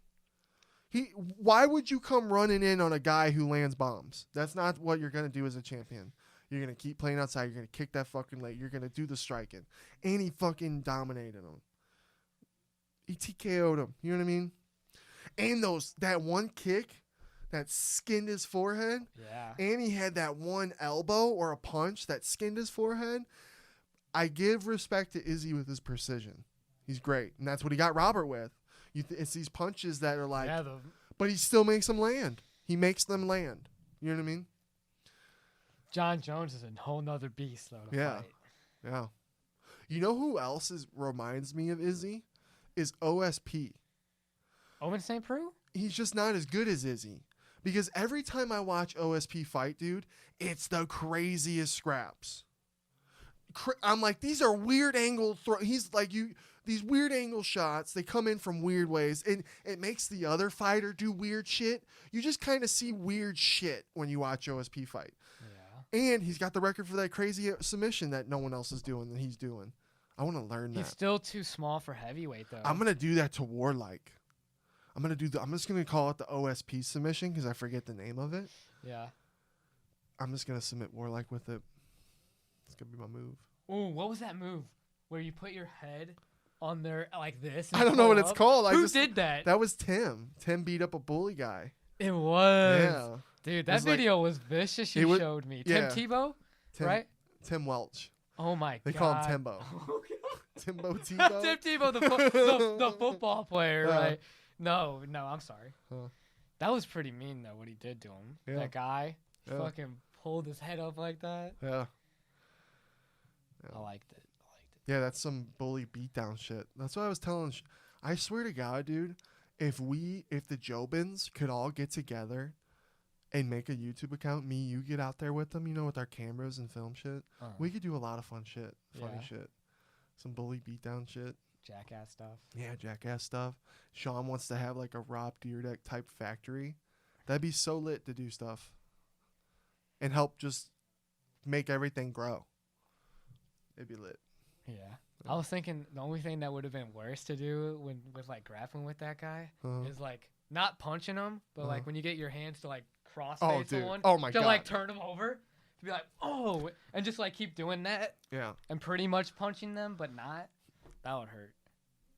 Speaker 1: Why would you come running in on a guy who lands bombs? That's not what you're going to do as a champion. You're going to keep playing outside. You're going to kick that fucking leg. You're going to do the striking. And he fucking dominated him. He TKO'd him. You know what I mean? And that one kick that skinned his forehead.
Speaker 2: Yeah.
Speaker 1: And he had that one elbow or a punch that skinned his forehead. I give respect to Izzy with his precision. He's great. And that's what he got Robert with. It's these punches that are but he still makes them land. He makes them land. You know what I mean?
Speaker 2: John Jones is a whole nother beast, though, to fight.
Speaker 1: Yeah. You know who else reminds me of Izzy? Is OSP.
Speaker 2: Owen St. Preux?
Speaker 1: He's just not as good as Izzy. Because every time I watch OSP fight, dude, it's the craziest scraps. I'm like, these are weird angle throws. He's like, these weird angle shots. They come in from weird ways, and it makes the other fighter do weird shit. You just kind of see weird shit when you watch OSP fight. Yeah. And he's got the record for that crazy submission that no one else is doing that he's doing. I want to learn that.
Speaker 2: He's still too small for heavyweight, though.
Speaker 1: I'm gonna do that to Warlike. I'm just gonna call it the OSP submission because I forget the name of it.
Speaker 2: Yeah.
Speaker 1: I'm just gonna submit Warlike with it. It's gonna be my move.
Speaker 2: Ooh, what was that move where you put your head on there like this?
Speaker 1: I don't know what it's called.
Speaker 2: Who did that?
Speaker 1: That was Tim. Tim beat up a bully guy.
Speaker 2: It was.
Speaker 1: Yeah.
Speaker 2: Dude, that video was vicious. You showed me.
Speaker 1: Yeah.
Speaker 2: Tim Tebow, right?
Speaker 1: Tim Welch.
Speaker 2: Oh my god.
Speaker 1: They call him Timbo. Timbo Tebow.
Speaker 2: Tim Tebow, the football player, right? No, I'm sorry. That was pretty mean though. What he did to him.
Speaker 1: Yeah.
Speaker 2: That guy fucking pulled his head up like that.
Speaker 1: Yeah.
Speaker 2: I liked it.
Speaker 1: Yeah, that's some bully beatdown shit. That's what I was telling. I swear to God, dude, if the Jobins could all get together and make a YouTube account, me, you get out there with them, with our cameras and film shit, we could do a lot of fun shit, funny shit. Some bully beatdown shit.
Speaker 2: Jackass stuff.
Speaker 1: Yeah, jackass stuff. Sean wants to have like a Rob Dyrdek type factory. That'd be so lit to do stuff. And help just make everything grow. It'd be lit.
Speaker 2: Yeah. I was thinking the only thing that would have been worse to do with like grappling with that guy is like not punching him, but like when you get your hands to like cross someone, to like turn them over, to be like, oh, and just like keep doing that.
Speaker 1: Yeah.
Speaker 2: And pretty much punching them, but not. That would hurt.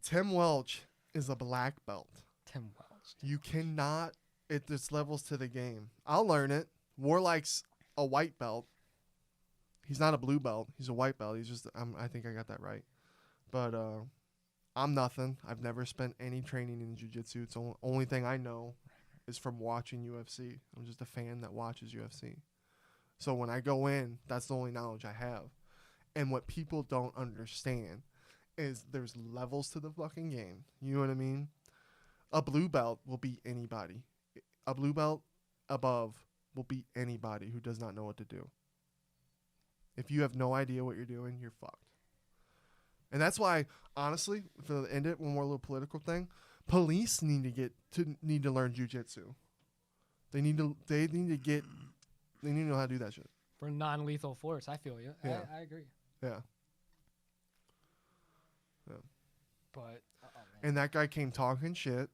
Speaker 1: Tim Welch is a black belt.
Speaker 2: Tim Welch.
Speaker 1: You cannot. There's levels to the game. I'll learn it. Warlike's a white belt. He's not a blue belt. He's a white belt. He's just. I think I got that right. But I'm nothing. I've never spent any training in jiu-jitsu. It's the only thing I know is from watching UFC. I'm just a fan that watches UFC. So when I go in, that's the only knowledge I have. And what people don't understand is there's levels to the fucking game. You know what I mean? A blue belt will beat anybody. A blue belt above will beat anybody who does not know what to do. If you have no idea what you're doing, you're fucked. And that's why, honestly, to end it, one more little political thing, police need to learn jiu-jitsu. They need to know how to do that shit.
Speaker 2: For non-lethal force, I feel you.
Speaker 1: Yeah.
Speaker 2: I agree.
Speaker 1: Yeah.
Speaker 2: But
Speaker 1: and that guy came talking shit,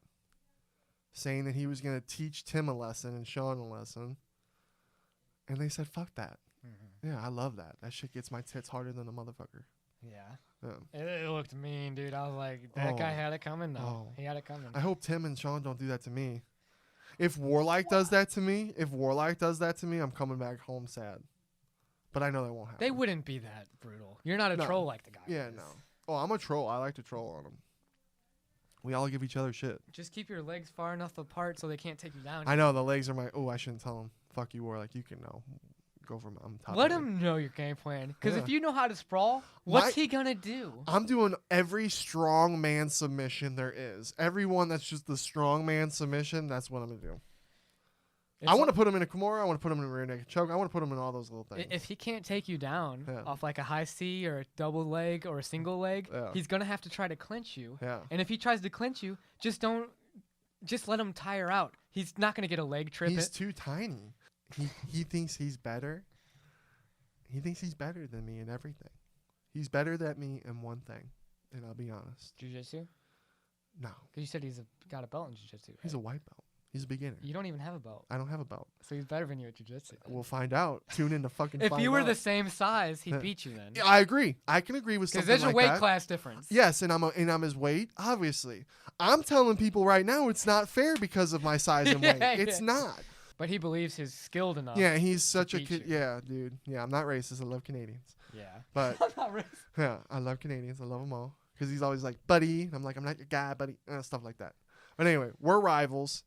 Speaker 1: saying that he was gonna teach Tim a lesson and Sean a lesson. And they said, "Fuck that." Mm-hmm. Yeah, I love that. That shit gets my tits harder than a motherfucker.
Speaker 2: Yeah. It looked mean, dude. I was like, that guy had it coming, though. He had it coming.
Speaker 1: I hope Tim and Sean don't do that to me. If Warlike does that to me, I'm coming back home sad. But I know that won't happen.
Speaker 2: They wouldn't be that brutal. You're not a troll like the guy.
Speaker 1: Yeah, no. Oh, I'm a troll. I like to troll on them. We all give each other shit.
Speaker 2: Just keep your legs far enough apart so they can't take you down.
Speaker 1: I know, the legs are my... Oh, I shouldn't tell them. Fuck you, Warlike. You can know. Go from top.
Speaker 2: Let him know your game plan. Because if you know how to sprawl, what's he going to do?
Speaker 1: I'm doing every strong man submission there is. Everyone that's just the strong man submission, that's what I'm going to do. I want to put him in a Kimura. I want to put him in a rear naked choke. I want to put him in all those little things.
Speaker 2: If he can't take you down off like a high C or a double leg or a single leg, he's going to have to try to clinch you.
Speaker 1: Yeah.
Speaker 2: And if he tries to clinch you, just let him tire out. He's not going to get a leg trip.
Speaker 1: He's too tiny. He thinks he's better. He thinks he's better than me in everything. He's better than me in one thing, and I'll be honest.
Speaker 2: Jiu-jitsu?
Speaker 1: No.
Speaker 2: Because you said he's got a belt in jiu-jitsu. Right?
Speaker 1: He's a white belt. He's a beginner.
Speaker 2: You don't even have a belt.
Speaker 1: I don't have a belt.
Speaker 2: So he's better than you at jiu-jitsu.
Speaker 1: We'll find out. Tune in to fucking
Speaker 2: If
Speaker 1: find
Speaker 2: you were
Speaker 1: out.
Speaker 2: the same size, he'd beat you then.
Speaker 1: Yeah, I agree. I can agree with something like that.
Speaker 2: Because there's a weight class difference.
Speaker 1: Yes, and I'm his weight, obviously. I'm telling people right now it's not fair because of my size and weight. It's not.
Speaker 2: But he believes he's skilled enough.
Speaker 1: Yeah, he's such a kid. Yeah, dude. Yeah, I'm not racist. I love Canadians.
Speaker 2: Yeah.
Speaker 1: But
Speaker 2: I'm not racist.
Speaker 1: Yeah, I love Canadians. I love them all. Because he's always like, buddy. And I'm like, I'm not your guy, buddy. Stuff like that. But anyway, we're rivals.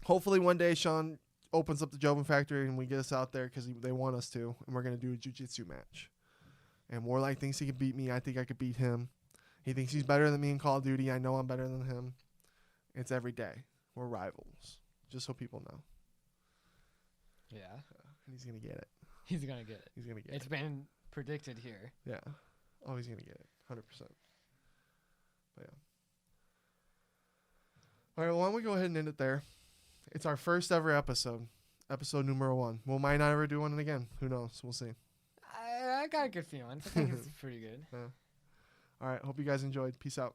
Speaker 1: Hopefully one day Sean opens up the Jobin factory and we get us out there because they want us to. And we're going to do a jiu-jitsu match. And Warlike thinks he can beat me. I think I could beat him. He thinks he's better than me in Call of Duty. I know I'm better than him. It's every day. We're rivals. Just so people know.
Speaker 2: Yeah.
Speaker 1: And he's going to get it.
Speaker 2: He's going to get it.
Speaker 1: He's going to get it.
Speaker 2: It's been predicted here.
Speaker 1: Yeah. Oh, he's going to get it. 100%. But yeah. All right, well, why don't we go ahead and end it there? It's our first ever episode. Episode numero 1. We might not ever do one again. Who knows? We'll see.
Speaker 2: I got a good feeling. I think it's pretty good.
Speaker 1: Yeah. All right. Hope you guys enjoyed. Peace out.